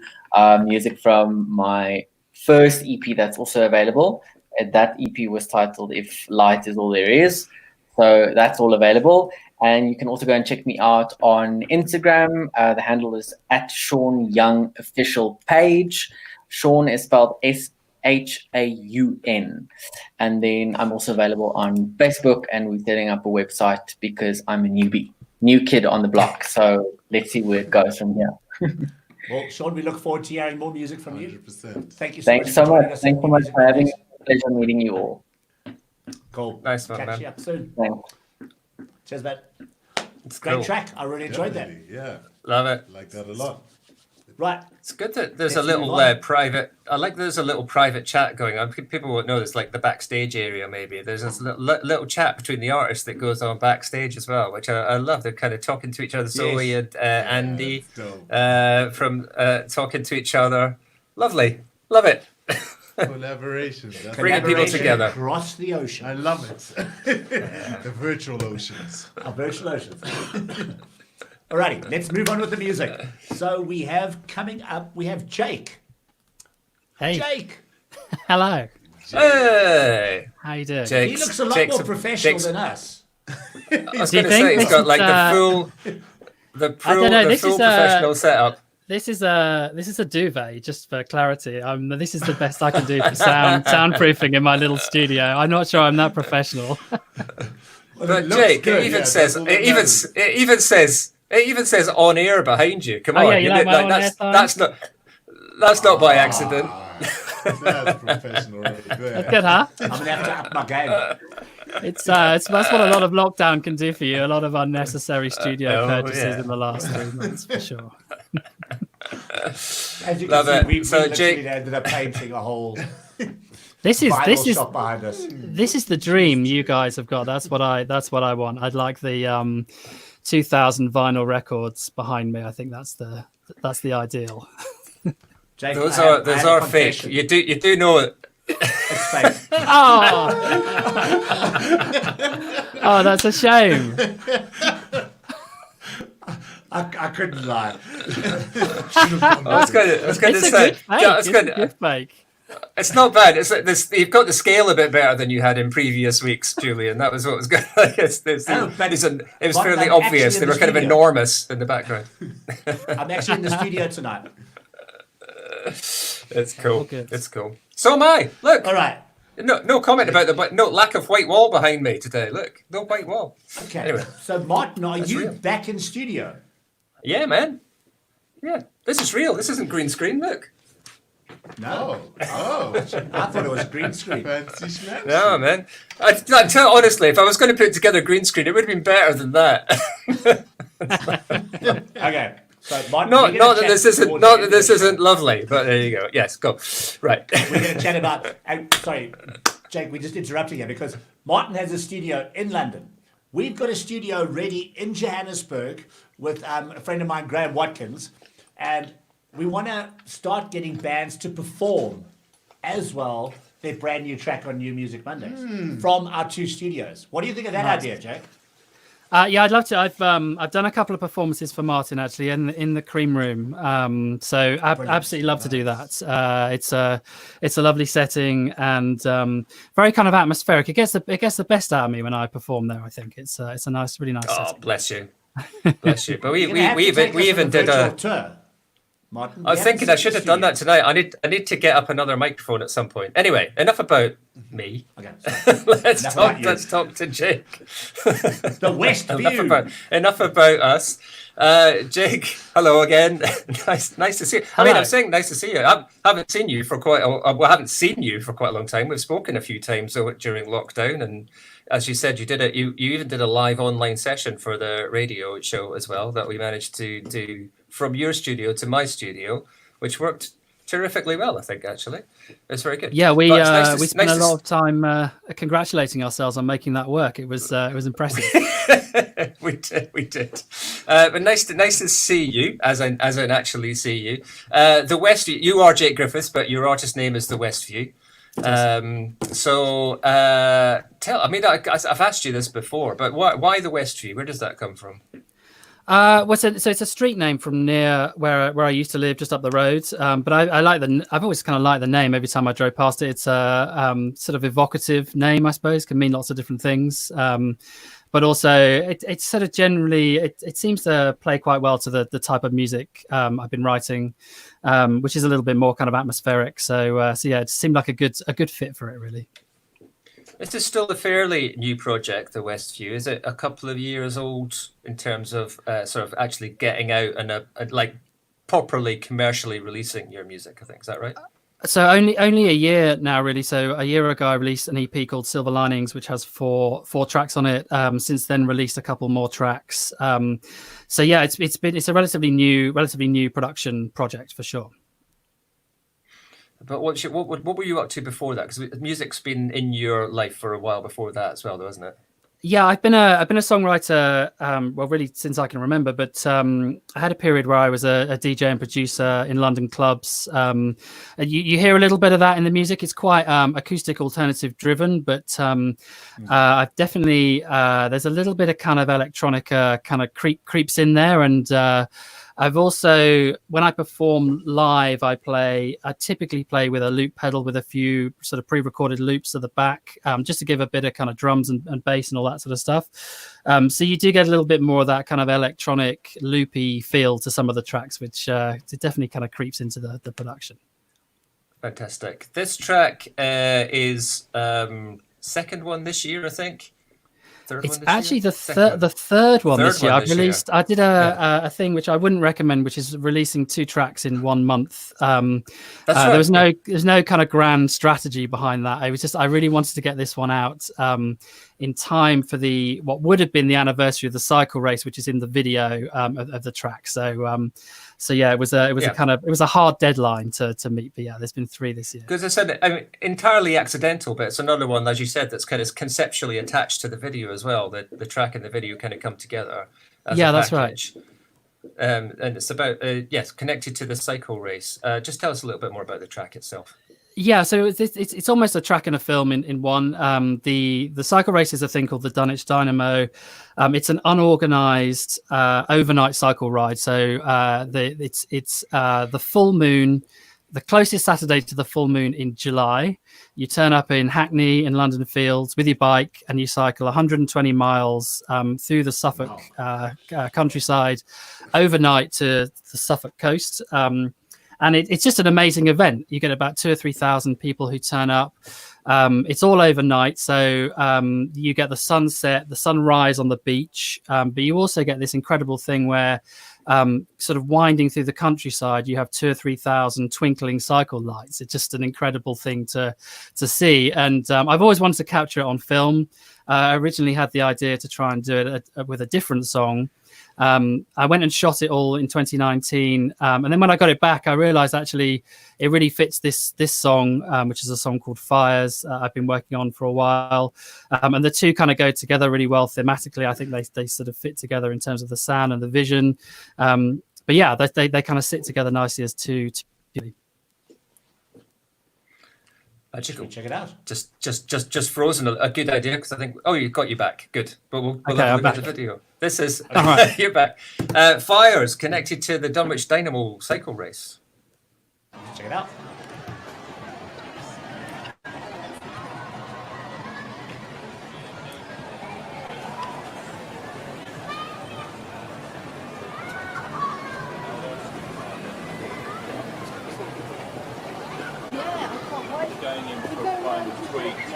music from my first EP that's also available. And that EP was titled If Light Is All There Is. So that's all available. And you can also go and check me out on Instagram. The handle is @Shaun Young Official Page. Shaun is spelled SHAUN. And then I'm also available on Facebook, and we're setting up a website because I'm a new kid on the block. So let's see where it goes from here. Well, Shaun, we look forward to hearing more music from you. 100%. Thank you Thanks so much. Thanks so much for having me. Pleasure meeting you all. Cool. Nice one, Catch man. you up soon. Thanks. Cheers, mate. It's Great cool. track. I really enjoyed that. Definitely, yeah. Love it. Like that a lot. Right. It's good that there's Let's a little move on. private. I like there's a little private chat going on. People won't know there's like the backstage area. Maybe there's this little chat between the artists that goes on backstage as well, which I love. They're kind of talking to each other. Zoe and Andy That's dope. from talking to each other. Lovely, love it. Collaboration. That's Bringing people Collaboration together. across the ocean. I love it. The virtual oceans. Our virtual oceans. Alrighty, let's move on with the music. So we have coming up, we have Jake. Hey, Jake. hello. Hey, How you doing? Jake. He looks a lot more professional than us. I was Do you going to think say he's this got is, like the full professional setup. This is a duvet, just for clarity. This is the best I can do for soundproofing in my little studio. I'm not sure I'm that professional. But Jake, it even says on air behind you. Come Oh, on, yeah, you like my on-air sign? that's not by accident. That's professional right there. That's good, huh? I'm going to have to up my game. It's that's what a lot of lockdown can do for you. A lot of unnecessary studio oh, purchases yeah. in the last 3 months, for sure. As you Love can it. see, we So, literally Jake- ended up painting a whole This is vinyl shop behind us. this is the dream you guys have got. That's what I want. I'd like the 2000 vinyl records behind me. I think that's the ideal. Jake, Those I have are a fake. confession. You do know it. It's fake. Oh, that's a shame. I couldn't lie. I was going to say, It's a good fake. It's not bad. It's like this. You've got the scale a bit better than you had in previous weeks, Julian. That was what was going. It was fairly obvious. They were kind of enormous in the background. I'm actually in the studio tonight. It's cool. It's cool. So am I. Look. All right. No comment about no lack of white wall behind me today. Look, no white wall. Okay. Anyway, so Martin, are you real. back in studio? Yeah, man. Yeah, this is real. This isn't green screen. Look. No. Oh. I thought it was green screen. No, man. I tell honestly, if I was going to put together green screen, it would have been better than that. Okay. So Martin, not that this isn't lovely, but there you go. Yes, go. Right. We're going to chat about. Sorry, Jake. We just interrupted you because Martin has a studio in London. We've got a studio ready in Johannesburg with a friend of mine, Graham Watkins, and we want to start getting bands to perform as well their brand new track on New Music Mondays from our two studios. What do you think of that idea, Jake? Yeah, I'd love to. I've done a couple of performances for Martin actually in the Cream Room. So absolutely love to do that. It's a lovely setting and very kind of atmospheric. It gets the best out of me when I perform there. I think it's a nice, really nice. Oh, setting. bless you. But we even did a tour. Martin, I was thinking I should have done that tonight. I need to get up another microphone at some point. Anyway, enough about me. Okay. Let's talk to Jake. The West View. Enough about us. Jake, hello again. nice to see you. Hello. I mean, I'm saying nice to see you. I haven't seen you for quite a long time. We've spoken a few times during lockdown, and as you said, you even did a live online session for the radio show as well that we managed to do from your studio to my studio, which worked terrifically well, I think, actually. It's very good. Yeah, we spent a lot of time congratulating ourselves on making that work. It was impressive. we did. But nice to see you, as I actually see you. The Westview, you are Jake Griffiths, but your artist name is The Westview. I've asked you this before, but why The Westview? Where does that come from? So it's a street name from near where I used to live, just up the road. But I've always kind of liked the name. Every time I drove past it, it's a sort of evocative name, I suppose. Can mean lots of different things. But also, it's sort of generally it seems to play quite well to the type of music I've been writing, which is a little bit more kind of atmospheric. So yeah, it seemed like a good fit for it, really. This is still a fairly new project, The Westview. Is it a couple of years old in terms of sort of actually getting out and like properly commercially releasing your music? I think, is that right? So only a year now, really. So a year ago, I released an EP called Silver Linings, which has four tracks on it. Since then, released a couple more tracks. So yeah, it's a relatively new production project for sure. But what were you up to before that? Because music's been in your life for a while before that as well, though, hasn't it? Yeah, I've been a songwriter, well, really since I can remember. But I had a period where I was a DJ and producer in London clubs. You hear a little bit of that in the music. It's quite acoustic, alternative driven, but I've definitely there's a little bit of kind of electronica kind of creeps in there, and I've also, when I perform live, I typically play with a loop pedal with a few sort of pre-recorded loops at the back, just to give a bit of kind of drums and bass and all that sort of stuff. So you do get a little bit more of that kind of electronic loopy feel to some of the tracks, which it definitely kind of creeps into the production. Fantastic. This track is second one this year, I think. It's actually the third one this year. I've released. I did a thing which I wouldn't recommend, which is releasing 2 tracks in 1 month. Right. There's no kind of grand strategy behind that. I really wanted to get this one out in time for what would have been the anniversary of the cycle race, which is in the video of the track. So yeah, it was a hard deadline to meet. But yeah, there's been 3 this year. Because I said entirely accidental, but it's another one, as you said, that's kind of conceptually attached to the video as well. The track and the video kind of come together. That's right. And it's about connected to the cycle race. Just tell us a little bit more about the track itself. Yeah, so it's almost a track and a film in one. The cycle race is a thing called the Dunwich Dynamo. It's an unorganized overnight cycle ride. So it's the full moon, the closest Saturday to the full moon in July. You turn up in Hackney in London Fields with your bike and you cycle 120 miles through the Suffolk countryside overnight to the Suffolk coast. And it's just an amazing event. You get about 2,000 or 3,000 people who turn up. It's all overnight. So you get the sunset, the sunrise on the beach. But you also get this incredible thing where sort of winding through the countryside, you have 2,000 or 3,000 twinkling cycle lights. It's just an incredible thing to see. And I've always wanted to capture it on film. I originally had the idea to try and do it with a different song. I went and shot it all in 2019, and then when I got it back, I realized actually it really fits this song, which is a song called Fires. I've been working on for a while, and the two kind of go together really well thematically. I think they sort of fit together in terms of the sound and the vision. But yeah, they kind of sit together nicely as two. Magical. Check it out. Just frozen. A good idea because I think. Oh, you got you back. Good. But we'll Okay, have a I'm look at the back. video. This is All right. you're back. Fires connected to the Dunwich Dynamo cycle race. Check it out. Going in for kind of tweaks.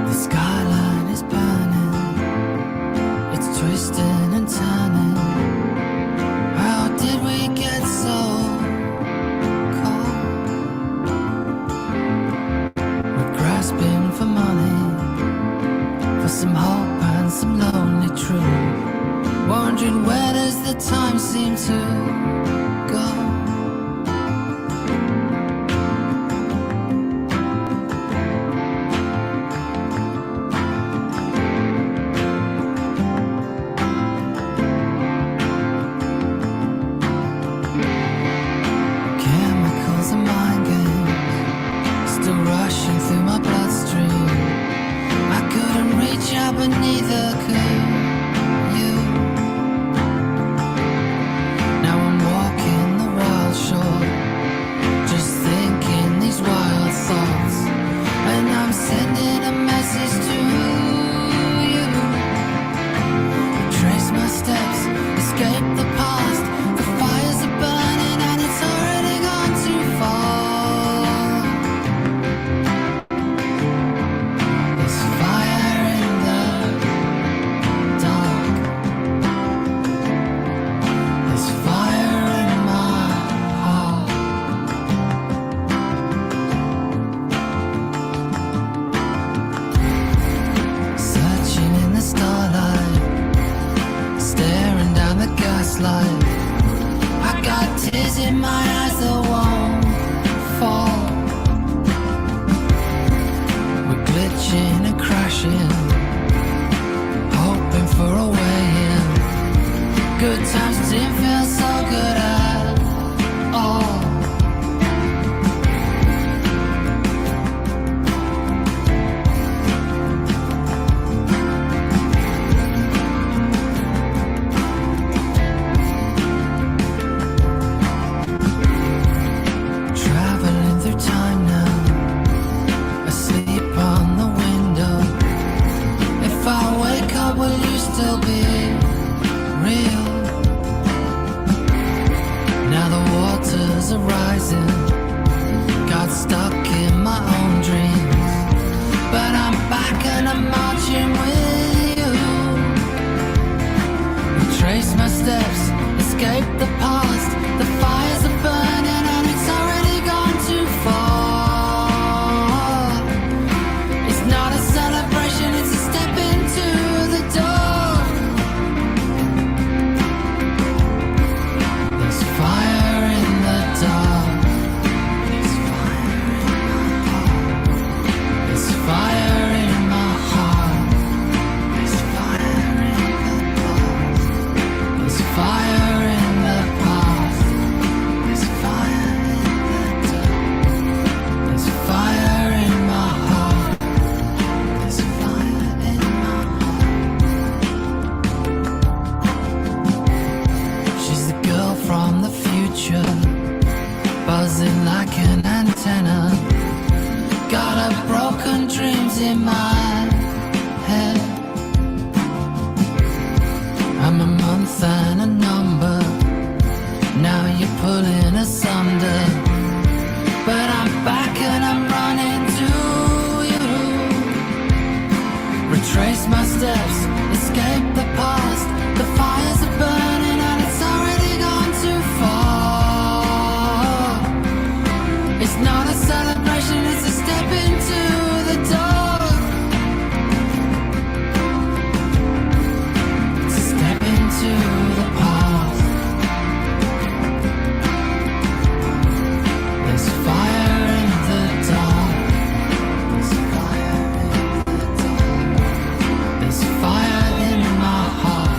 The skyline is burning, it's twisting and turning. How did we get so cold? We're grasping for money, for some hope and some lonely truth. Wondering where does the time seem to go? Chemicals and mind games still rushing through my bloodstream. I couldn't reach out, but neither could you. Now I'm walking the wild shore, just thinking these wild thoughts, and I'm sending a message to you. Trace my steps, escape the past. The fires are burning and it's already gone too far. There's fire in the dark. There's fire in my heart. Searching in the starlight, staring down the gaslight. I got tears in my eyes that won't fall. We're glitching and crashing, hoping for a way in. Good times didn't feel so good at all. Traveling through time now, asleep on the window. If I wake up, will you still be real? Now the waters are rising, got stuck in my own dreams, but I'm back and I'm marching with you. Retrace my steps, escape the past. The fires are burning and it's already gone too far. dreams in my head. I'm a month and a number. Now you're pulling asunder. But I'm back and I'm running to you. Retrace my steps, escape the past. The fires are burning and it's already gone too far. It's not a celebration, it's a step into the dark. It's a step into the past. There's fire in the dark. There's fire in the dark. There's fire in my heart.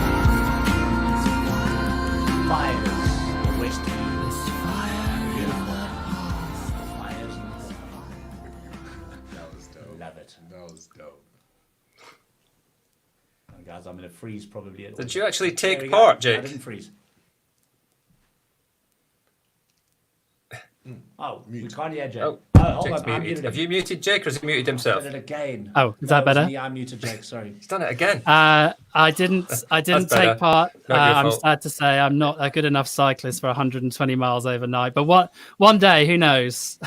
Fires, the West View. There's fire in the past. Fires in the That was dope. Love it. That was dope. Oh, guys, I'm going to freeze probably. Did you actually There we take go. part, I Jake? didn't freeze. Oh, we can't hear Jake. Oh, hold Jake's on, I muted. muted Have him. you muted Jake, or has he muted himself? Did it again. Oh, is that No, it was better? me, I muted Jake, sorry. He's done it again. I didn't better. take part. Not your I'm fault. sad to say I'm not a good enough cyclist for 120 miles overnight. But one day, who knows?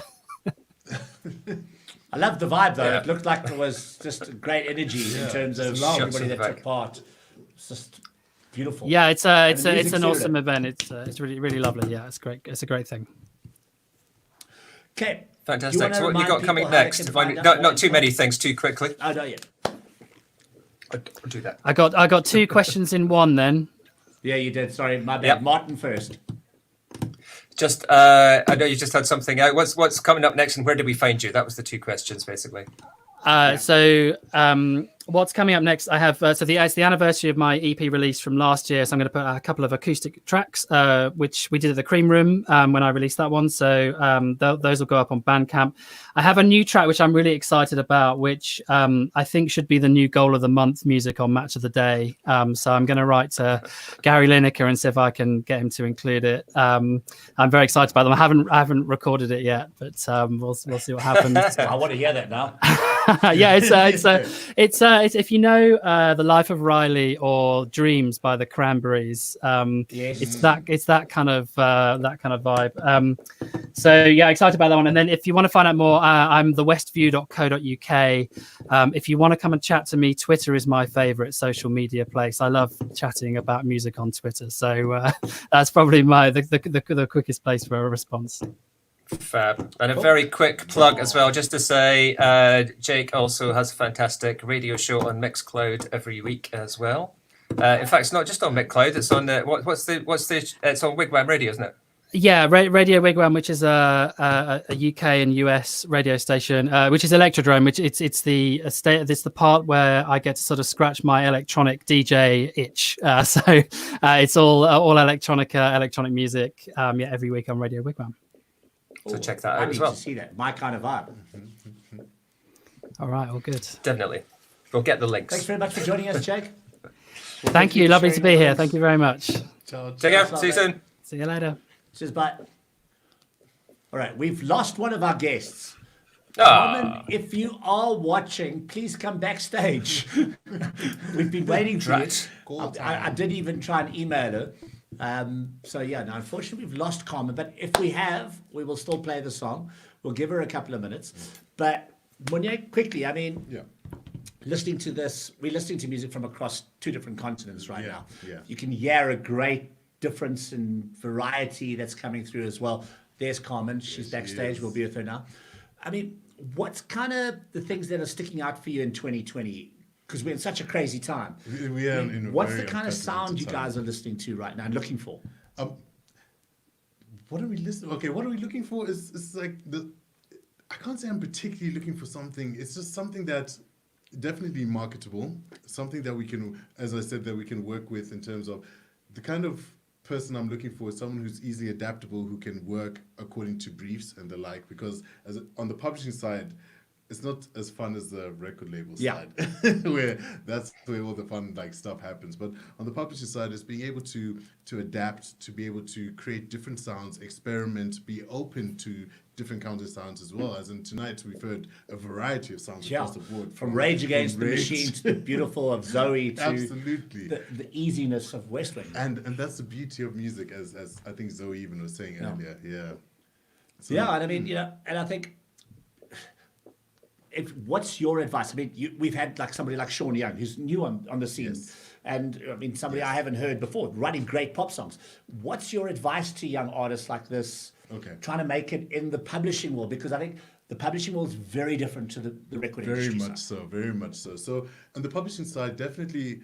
I love the vibe though. Yeah. It looked like there was just great energy in terms of love. everybody that Shots took of part. It's just beautiful. Yeah, it's the an music's awesome good. event. It's really lovely. Yeah, it's great. It's a great thing. Okay. Fantastic. So what have you remind got coming people how they next? can If I find out not more too info? many things too quickly. Oh, not yet. I'll do that. I got two questions in one then. Yeah, you did. Sorry, my bad. Yep. Martin first. Just, I know you just had something out. What's coming up next, and where do we find you? That was the two questions, basically. So what's coming up next? I have it's the anniversary of my EP release from last year, so I'm going to put out a couple of acoustic tracks, which we did at the Cream Room when I released that one. So those will go up on Bandcamp. I have a new track which I'm really excited about, which I think should be the new goal of the month music on Match of the Day. So I'm going to write to Gary Lineker and see if I can get him to include it. I'm very excited about them. I haven't recorded it yet, but we'll see what happens. I want to hear that now. Yeah, it's if you know The Life of Riley or Dreams by the Cranberries, Yes. it's that kind of vibe. So yeah, excited about that one. And then if you want to find out more, I'm thewestview.co.uk. If you want to come and chat to me, Twitter is my favorite social media place. I love chatting about music on Twitter, so that's probably the quickest place for a response. Fab. And a very quick plug as well, just to say, Jake also has a fantastic radio show on Mixcloud every week as well. In fact, it's not just on Mixcloud; it's on it's on Wigwam Radio, isn't it? Yeah, Radio Wigwam, which is a UK and US radio station, which is Electrodrome, which it's the part where I get to sort of scratch my electronic DJ itch. So it's all electronic music. Every week on Radio Wigwam. So check that I out as need well. to see that. My kind of vibe. All right, all good. Definitely. We'll get the links. Thanks very much for joining us, Jake. Thank you. Lovely to be here. Thank you very much. Ciao, Take care. See you soon. See you later. Says bye. All right, we've lost one of our guests. Ah. Carmen, if you are watching, please come backstage. We've been waiting for Right. you. I did even try and email her. So yeah, now unfortunately we've lost Carmen, but if we have, we will still play the song. We'll give her a couple of minutes. But Munya, quickly, I mean, listening to this, we're listening to music from across two different continents right now. Yeah. You can hear a great difference in variety that's coming through as well. There's Carmen, she's backstage, we'll be with her now. I mean, what's kind of the things that are sticking out for you in 2020? Because we're in such a crazy time. We are in a What's very the kind of sound you unprecedented guys are listening to right now and looking for? What are we listening? Okay, what are we looking for? Is like I can't say I'm particularly looking for something. It's just something that's definitely marketable. Something that we can, as I said, that we can work with in terms of the kind of person I'm looking for is someone who's easily adaptable, who can work according to briefs and the like. Because on the publishing side, it's not as fun as the record label Yeah. side, where that's where all the fun like stuff happens. But on the publishing side, it's being able to adapt, to be able to create different sounds, experiment, be open to different counter sounds as well. As in tonight, we've heard a variety of sounds across the board. From Rage Against the Rage. Machine to the beautiful of Zoe to Absolutely. the easiness of West Wing. And that's the beauty of music, as I think Zoe even was saying earlier. Yeah. So, Yeah, and I mean, and I think, what's your advice? I mean, we've had like somebody like Shaun Young, who's new on the scene, and I mean, somebody I haven't heard before, writing great pop songs. What's your advice to young artists like this, trying to make it in the publishing world? Because I think the publishing world is very different to the record industry. Very much so. So on the publishing side, definitely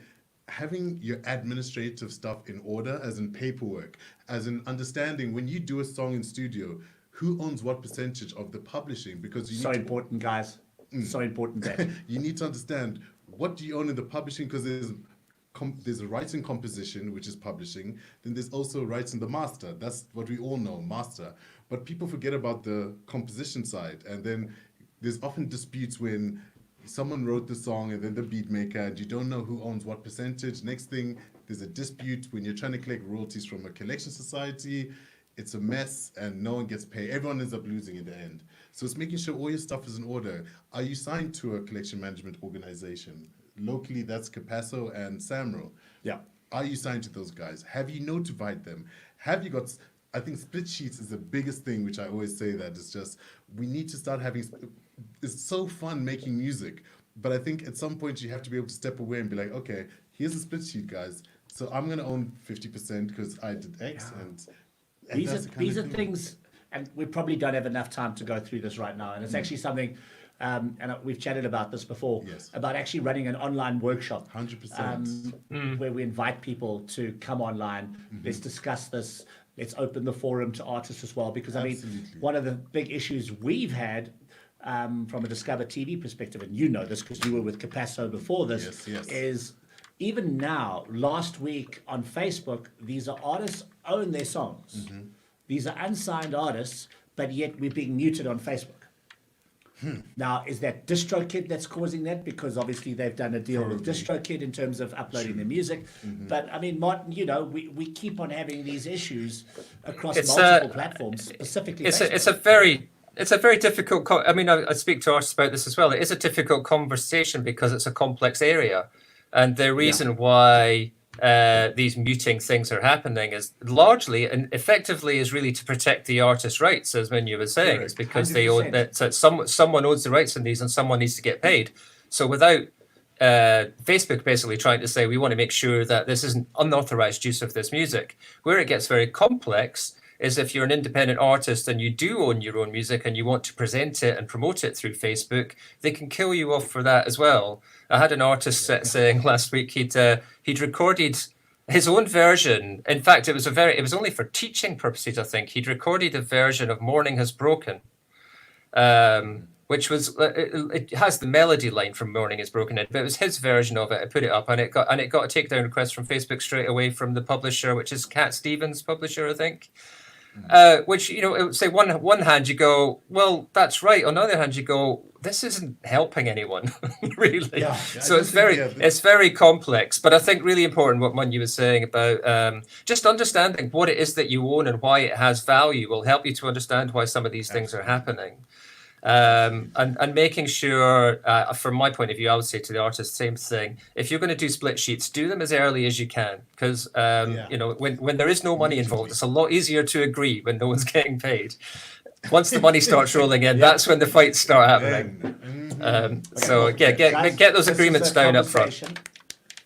having your administrative stuff in order, as in paperwork, as in understanding when you do a song in studio, who owns what percentage of the publishing? Because you need important, guys. So important that you need to understand what do you own in the publishing, because there's a rights in composition, which is publishing. Then there's also rights in the master. That's what we all know, master. But people forget about the composition side, and then there's often disputes when someone wrote the song and then the beat maker, and you don't know who owns what percentage. Next thing, there's a dispute when you're trying to collect royalties from a collection society. It's a mess and no one gets paid. Everyone ends up losing in the end. So it's making sure all your stuff is in order. Are you signed to a collection management organization? Locally, that's Capasso and Samro. Yeah. Are you signed to those guys? Have you notified them? Have you got... I think split sheets is the biggest thing, which I always say that it's just, we need to start having... It's so fun making music, but I think at some point you have to be able to step away and be like, okay, here's a split sheet, guys. So I'm going to own 50% because I did X. And these are things, and we probably don't have enough time to go through this right now. And it's actually something, and we've chatted about this before, about actually running an online workshop. 100%. Where we invite people to come online. Let's discuss this. Let's open the forum to artists as well. Because I mean, one of the big issues we've had from a Discover TV perspective, and you know this because you were with Capasso before this, is even now, last week on Facebook, these are artists own their songs. These are unsigned artists, but yet we're being muted on Facebook. Now, is that DistroKid that's causing that? Because obviously they've done a deal with DistroKid in terms of uploading their music. But I mean, Martin, you know, we keep on having these issues across multiple platforms, specifically Facebook. It's a very difficult. I mean, I speak to artists about this as well. It is a difficult conversation because it's a complex area, and the reason why these muting things are happening is largely and effectively is really to protect the artist's rights, as Munya was saying. It's because 100%. They own that. So someone owns the rights in these, and someone needs to get paid. So without Facebook basically trying to say we want to make sure that this isn't unauthorized use of this music, where it gets very complex is if you're an independent artist and you do own your own music and you want to present it and promote it through Facebook, they can kill you off for that as well. I had an artist saying last week he'd recorded his own version. In fact, it was only for teaching purposes, I think. He'd recorded a version of Morning Has Broken, which was, it has the melody line from Morning Is Broken in, but it was his version of it. I put it up and it got a takedown request from Facebook straight away from the publisher, which is Cat Stevens' publisher, I think. Which, you know, it would say one hand you go, well, that's right. On the other hand, you go, this isn't helping anyone, really. Yeah, so it's very complex. But I think really important what Munya was saying about just understanding what it is that you own and why it has value will help you to understand why some of these things are happening. And making sure, from my point of view, I would say to the artist, same thing. If you're going to do split sheets, do them as early as you can, because you know, when there is no money involved, it's a lot easier to agree when no one's getting paid. Once the money starts rolling in, that's when the fights start happening. So get those agreements down up front.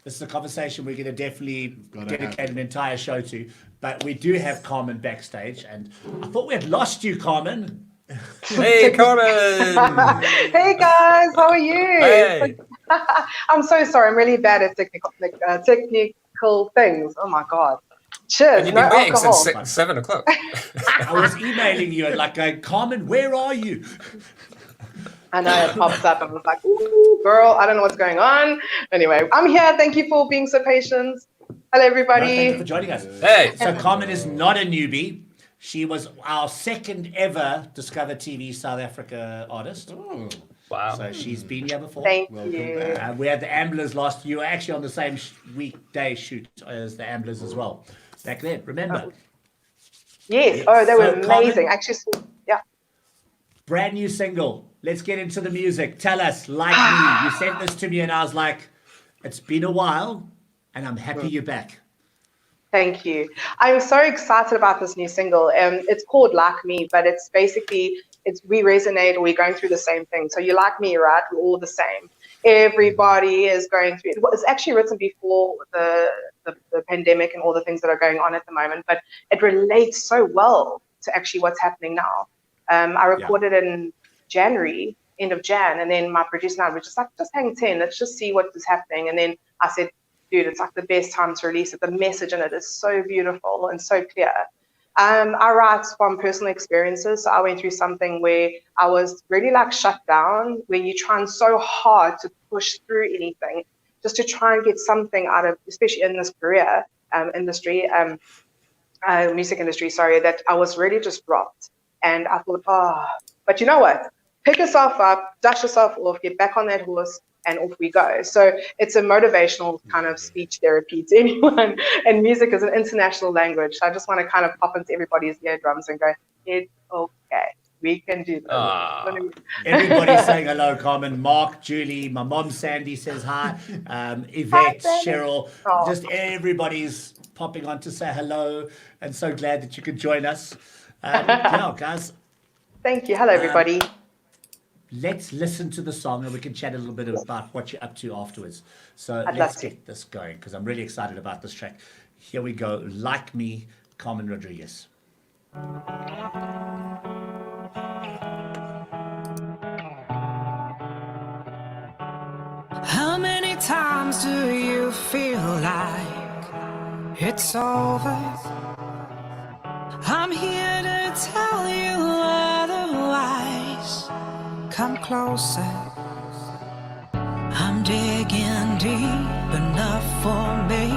This is a conversation we're going to definitely dedicate an entire show to. But we do have Carmen backstage, and I thought we had lost you, Carmen. Hey, Carmen! Hey guys, how are you? Hey. I'm so sorry. I'm really bad at technical things. Oh my god! Cheers. And you've been waiting since 7 o'clock. I was emailing you and like going, Carmen, where are you? And it pops up. I was like, ooh, girl, I don't know what's going on. Anyway, I'm here. Thank you for being so patient. Hello, everybody. No, thank you for joining us. Hey. So Carmen is not a newbie. She was our second ever Discover TV South Africa artist. Wow. So she's been here before. Thank Welcome. you. We had the Amblers last. You were actually on the same weekday shoot as the Amblers as well. Back then, remember? Yes. Oh, they were So, amazing. Carmen, Actually, yeah. brand new single. Let's get into the music. Tell us, Like Me. You sent this to me and I was like, it's been a while and I'm happy you're back. Thank you. I'm so excited about this new single. It's called Like Me, but it's basically, we resonate, or we're going through the same thing. So you like me, right? We're all the same. Everybody is going through it. Well, it's actually written before the pandemic and all the things that are going on at the moment, but it relates so well to actually what's happening now. I recorded in January, end of Jan, and then my producer and I were just like, just hang 10, let's just see what is happening. And then I said, dude, it's like the best time to release it. The message in it is so beautiful and so clear. I write from personal experiences. So I went through something where I was really like shut down, where you're trying so hard to push through anything, just to try and get something out of, especially in this career industry, music industry, sorry, that I was really just dropped. And I thought, but you know what? Pick yourself up, dust yourself off, get back on that horse, and off we go. So it's a motivational kind of speech therapy to anyone. And music is an international language. So I just want to kind of pop into everybody's eardrums and go, it's okay. We can do this. Everybody's saying hello, Carmen. Mark, Julie, my mom, Sandy says hi. Yvette, Cheryl, just everybody's popping on to say hello. And so glad that you could join us. Yeah, guys. Thank you. Hello, everybody. Let's listen to the song and we can chat a little bit about what you're up to afterwards. So let's get this going because I'm really excited about this track. Here we go. Like Me, Carmen Rodrigues. How many times do you feel like it's over? I'm here to tell you otherwise. Come closer. I'm digging deep enough for me.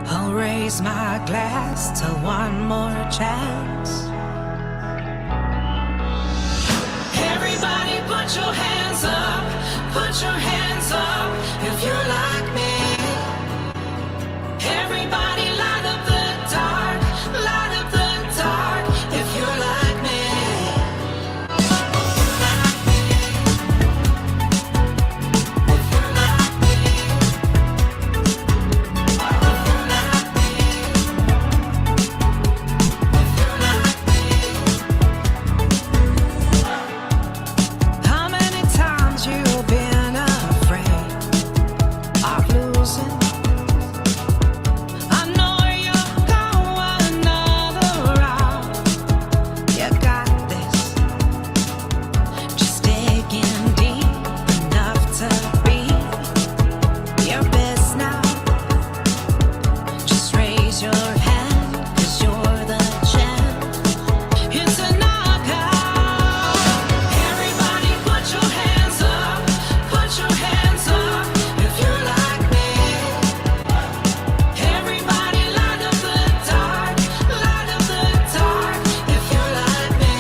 I'll raise my glass to one more chance. Everybody put your hands up. Put your hands up if you like me. Everybody light up the dark. Light up the dark if you like me. How many times you've been afraid of losing? I know you'll go another round. You got this. Just digging deep enough to be your best now. Just raise your hand, 'cause you're the champ. It's a knockout. Everybody put your hands up. Put your hands up if you like me. Everybody light up the dark. Light up the dark if you like me.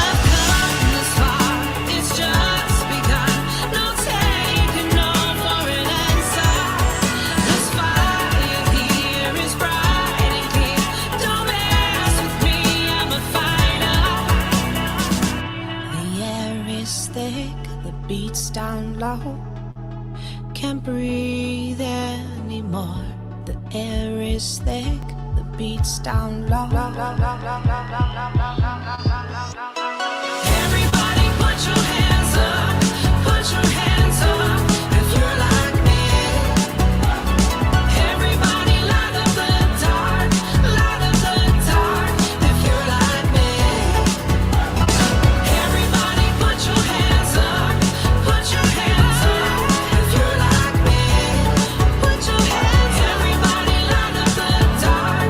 I've come this far, it's just begun. No taking no for an answer. This fire here is bright and clear. Don't mess with me, I'm a fighter. The air is thick, the beats down low. Can't breathe anymore. The air is thick, the beats down low. Everybody put your hands up. Put your hands up if you like me. Everybody light up the dark. Light up the dark if you like me. Everybody put your hands up. Put your hands up if you like me. Put your hands up. Everybody light up the dark.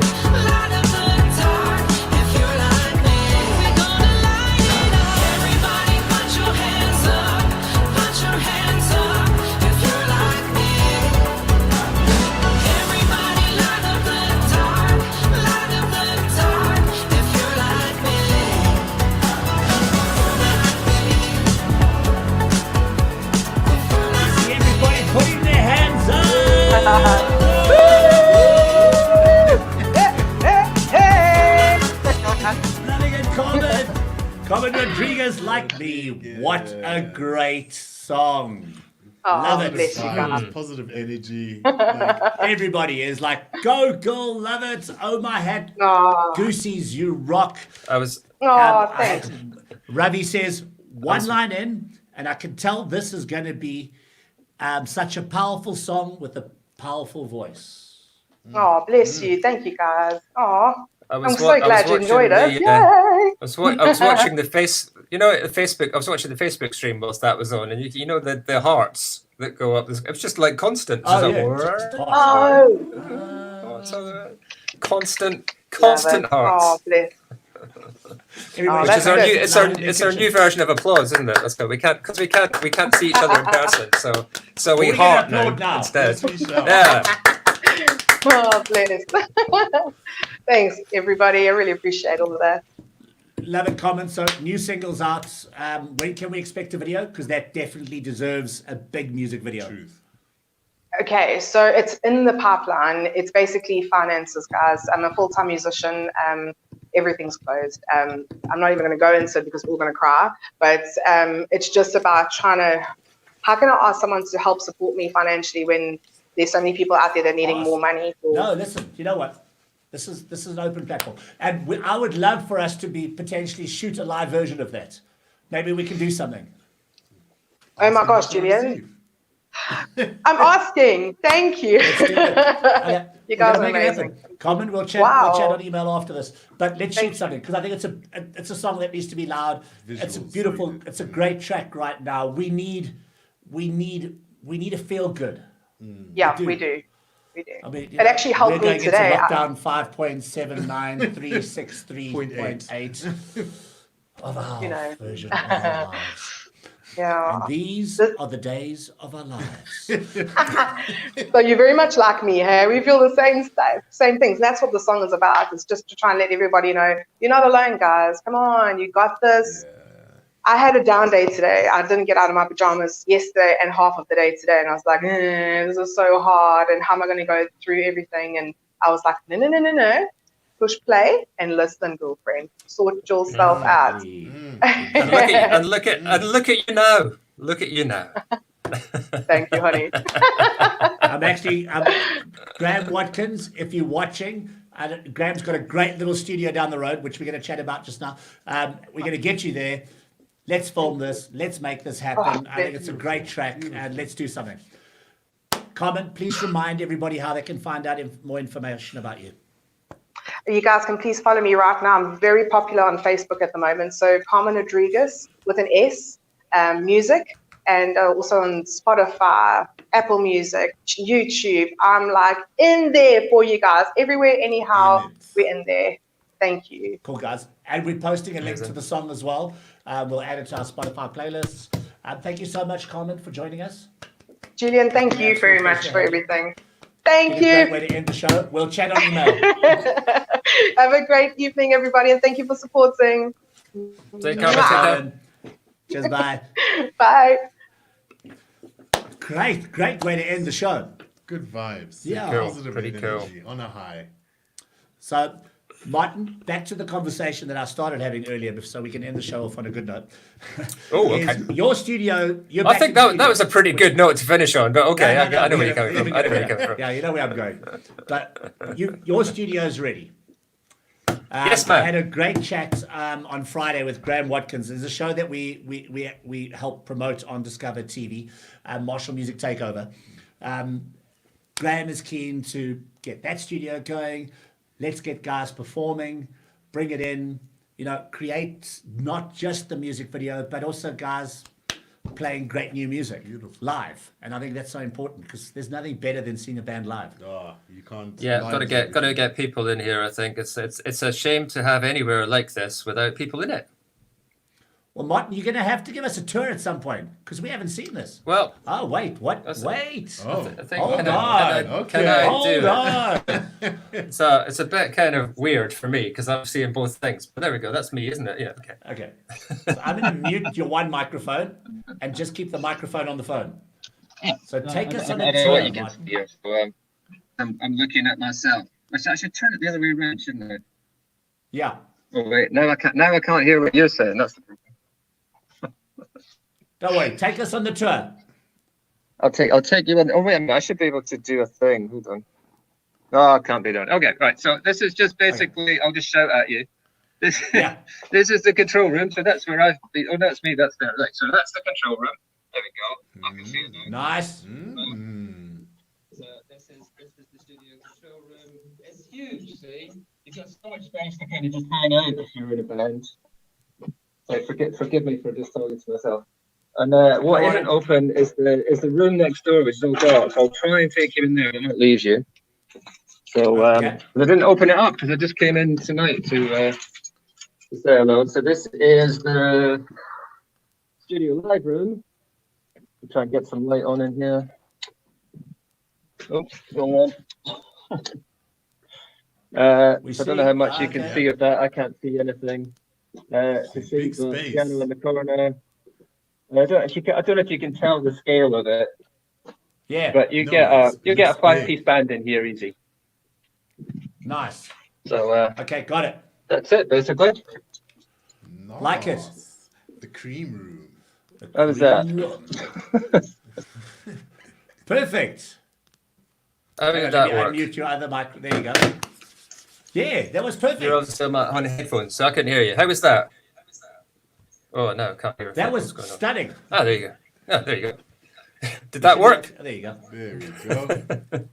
Light up the dark if you like me. Like Me. What a great song. Love it. Bless you guys. Positive energy. Everybody is like, go girl, love it. Oh my hat. Goosies, you rock. Thanks. Ravi says, one line in, and I can tell this is going to be such a powerful song with a powerful voice. Oh, bless you. Thank you, guys. Oh, I'm so I glad you was enjoyed watching it. the, Yay! I was watching the Facebook. I was watching the Facebook stream whilst that was on, and you know the hearts that go up. It was just like constant. It's constant hearts. Oh, bless. It's our new version of applause, isn't it? Let's go. We can't see each other in person, so we heart now instead. Yeah. Oh, bless. Thanks, everybody. I really appreciate all of that. Love it, Carmen. So, new singles out. When can we expect a video? Because that definitely deserves a big music video. Okay, so it's in the pipeline. It's basically finances, guys. I'm a full-time musician. Everything's closed. I'm not even going to go into it because we're all going to cry. But it's just about how can I ask someone to help support me financially when there's so many people out there that are needing more money? No, listen, you know what? This is an open platform. And I would love for us to potentially shoot a live version of that. Maybe we can do something. Oh my gosh, Julian. I'm asking. Thank you. You guys are amazing. Carmen, we'll chat on email after this. But let's shoot something because I think it's a song that needs to be loud. It's a beautiful, it's a great track right now. We need a feel good. Yeah, we do. I mean, it actually helped me today. Lockdown 5.79363.8 of our version of our lives. Yeah. And these are the days of our lives. So you're very much like me, hey? We feel the same things. And that's what the song is about. It's just to try and let everybody know you're not alone, guys. Come on, you got this. Yeah. I had a down day today. I didn't get out of my pajamas yesterday and half of the day today. And I was like, this is so hard. And how am I going to go through everything? And I was like, no. Push play and listen, girlfriend. Sort yourself out. And look at you now. Look at you now. Thank you, honey. Graham Watkins, if you're watching, Graham's got a great little studio down the road, which we're going to chat about just now. We're going to get you there. Let's film this. Let's make this happen. I think it's a great track, and let's do something. Carmen, please remind everybody how they can find out more information about you. You guys can please follow me right now. I'm very popular on Facebook at the moment. So Carmen Rodrigues with an S, music, and also on Spotify, Apple Music, YouTube. I'm like in there for you guys. Everywhere, anyhow, we're in there. Thank you. Cool, guys. And we're posting a link to the song as well. We'll add it to our Spotify playlists. Thank you so much, Carmen, for joining us. Julian, thank you very much for everything. Thank you. Great way to end the show. We'll chat on email. Have a great evening, everybody, and thank you for supporting. Take care. Cheers, bye. Bye. Great way to end the show. Good vibes. Yeah. Positive Pretty energy on a high. So, Martin, back to the conversation that I started having earlier, so we can end the show off on a good note. Oh, okay. Your studio. I think that was a pretty good note to finish on, but okay, I know where you're coming from. Yeah, you know where I'm going. But your studio's ready. Yes, ma'am. I had a great chat on Friday with Graham Watkins. There's a show that we help promote on Discover TV, Marshall Music Takeover. Graham is keen to get that studio going. Let's get guys performing, bring it in, create not just the music video, but also guys playing great new music live. And I think that's so important because there's nothing better than seeing a band live. Oh, you can't. Yeah, got to get people in here. I think it's a shame to have anywhere like this without people in it. Well, Martin, you're going to have to give us a tour at some point because we haven't seen this. Well, oh wait, what? Wait, hold on. It's a bit kind of weird for me because I'm seeing both things. But there we go. That's me, isn't it? Yeah. Okay. So I'm going to mute your one microphone and just keep the microphone on the phone. So take us on a tour, Martin. Here, so, I'm looking at myself. I should turn it the other way around, shouldn't I? Yeah. Oh wait, now I can't hear what you're saying. That's the problem. Don't worry. Take us on the tour. I'll take you on. Oh wait a minute, I should be able to do a thing. Hold on. No, I can't be done. Okay, right. So this is just basically. I'll just shout at you. This this is the control room. So that's where I've been. Oh, that's me. That's there. Right. So that's the control room. There we go. I can see it now. Nice. So this is the studio control room. It's huge. See, you've got so much space to kind of just hang out if you're in a band. So forgive me for just talking to myself. And what isn't open is the room next door, which is all dark. So I'll try and take you in there and not leave you. So but I didn't open it up because I just came in tonight to say hello. So this is the studio live room. I'll try and get some light on in here. Oops, wrong one. I don't know how much you can see of that. I can't see anything. To see the piano in the corner. I don't know if you can tell the scale of it. Yeah. But you get a 5-piece band in here easy. Nice. So okay, got it. That's it basically. Nice. Like it. The cream room. How was that? Perfect. How did that work? Unmute your other mic. There you go. Yeah, that was perfect. You're obviously on headphones, so I couldn't hear you. How was that? Oh no, can't hear. That was stunning. Oh, there you go. Oh, there you go. Did that work? There you go. There we go.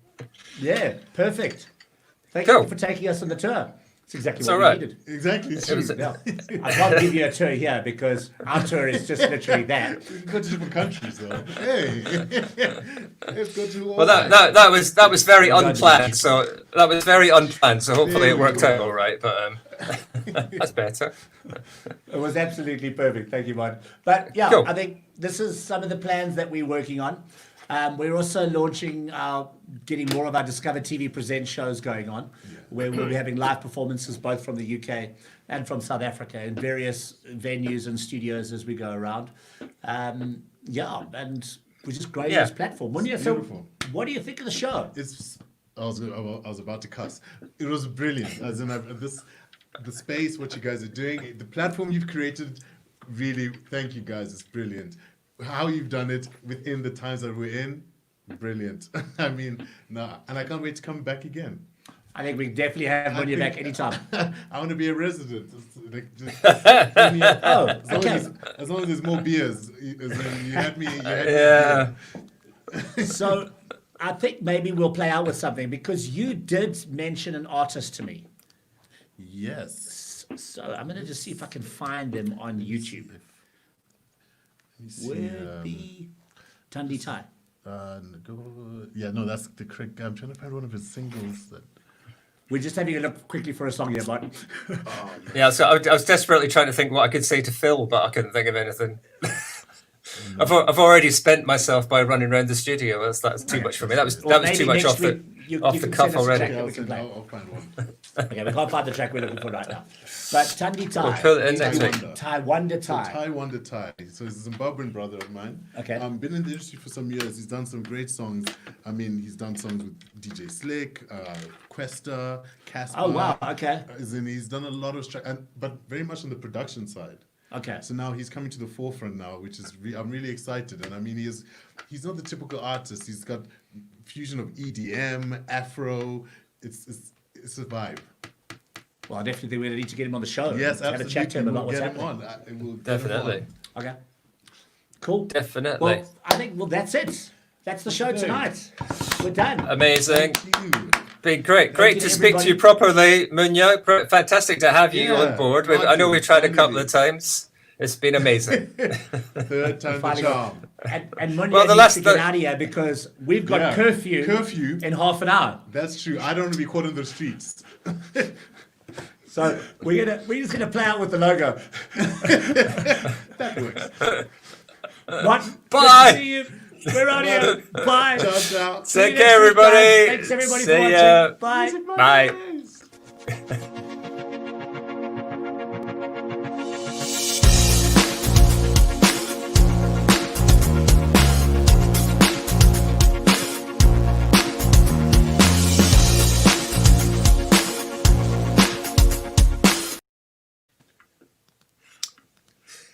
Yeah, perfect. Thank you for taking us on the tour. It's exactly what we needed. Exactly. I can't give you a tour here because our tour is just literally that. We can go to different countries though. Hey, let's go to all. Well, that was very unplanned. So that was very unplanned. So hopefully it worked out all right. But that's better. It was absolutely perfect. Thank you, Marr. But yeah, I think this is some of the plans that we're working on. We're also launching getting more of our Discover TV Present shows going on, where we'll be having live performances both from the UK and from South Africa in various venues and studios as we go around. And we're just growing this platform. Munya, so what do you think of the show? I was about to cuss. It was brilliant. As in, the space, what you guys are doing, the platform you've created, really, thank you guys. It's brilliant. How you've done it within the times that we're in, brilliant. I mean, and I can't wait to come back again. I think we definitely have Munya back anytime. I want to be a resident. As long as there's more beers. You had me. So I think maybe we'll play out with something because you did mention an artist to me. Yes. So I'm going to just see if I can find them on YouTube. Would be Tundi Tai. That's the correct. I'm trying to find one of his singles. We're just having a look quickly for a song here, bud. Yeah, so I was desperately trying to think what I could say to Phil, but I couldn't think of anything. I've already spent myself by running around the studio. That's too much for me. That was too much off the cuff already. I'll find one. Okay, we can't find the track we're looking for right now. But Tundi Tai. We'll put it in next week. Tai Wonder Tai. Tai Wonder Tai. So he's a Zimbabwean brother of mine. Okay. Been in the industry for some years. He's done some great songs. I mean, he's done songs with DJ Slick, Questa, Casper. Oh wow. Okay. He's done a lot of but very much on the production side. Okay. So now he's coming to the forefront now, which is I'm really excited. And I mean, he's not the typical artist. He's got fusion of EDM, Afro. It's a vibe. Well, I definitely think we need to get him on the show. Yes, absolutely. Have a chat to him about what's happening. Definitely. Okay. Cool. Definitely. Well, I think that's it. That's the show tonight. We're done. Amazing. Thank you. Been great to speak to you properly, Munya. Fantastic to have you on board. I know we've tried a couple of times. It's been amazing. Third time the charm. And Munya needs to get out of here because we've got curfew in half an hour. That's true. I don't want to be caught in the streets. So we're just gonna play out with the logo. That works. What? Bye. See you. We're out here. Bye. Ciao, ciao. Take care, everybody. Thanks everybody See for ya. watching. Bye. Bye.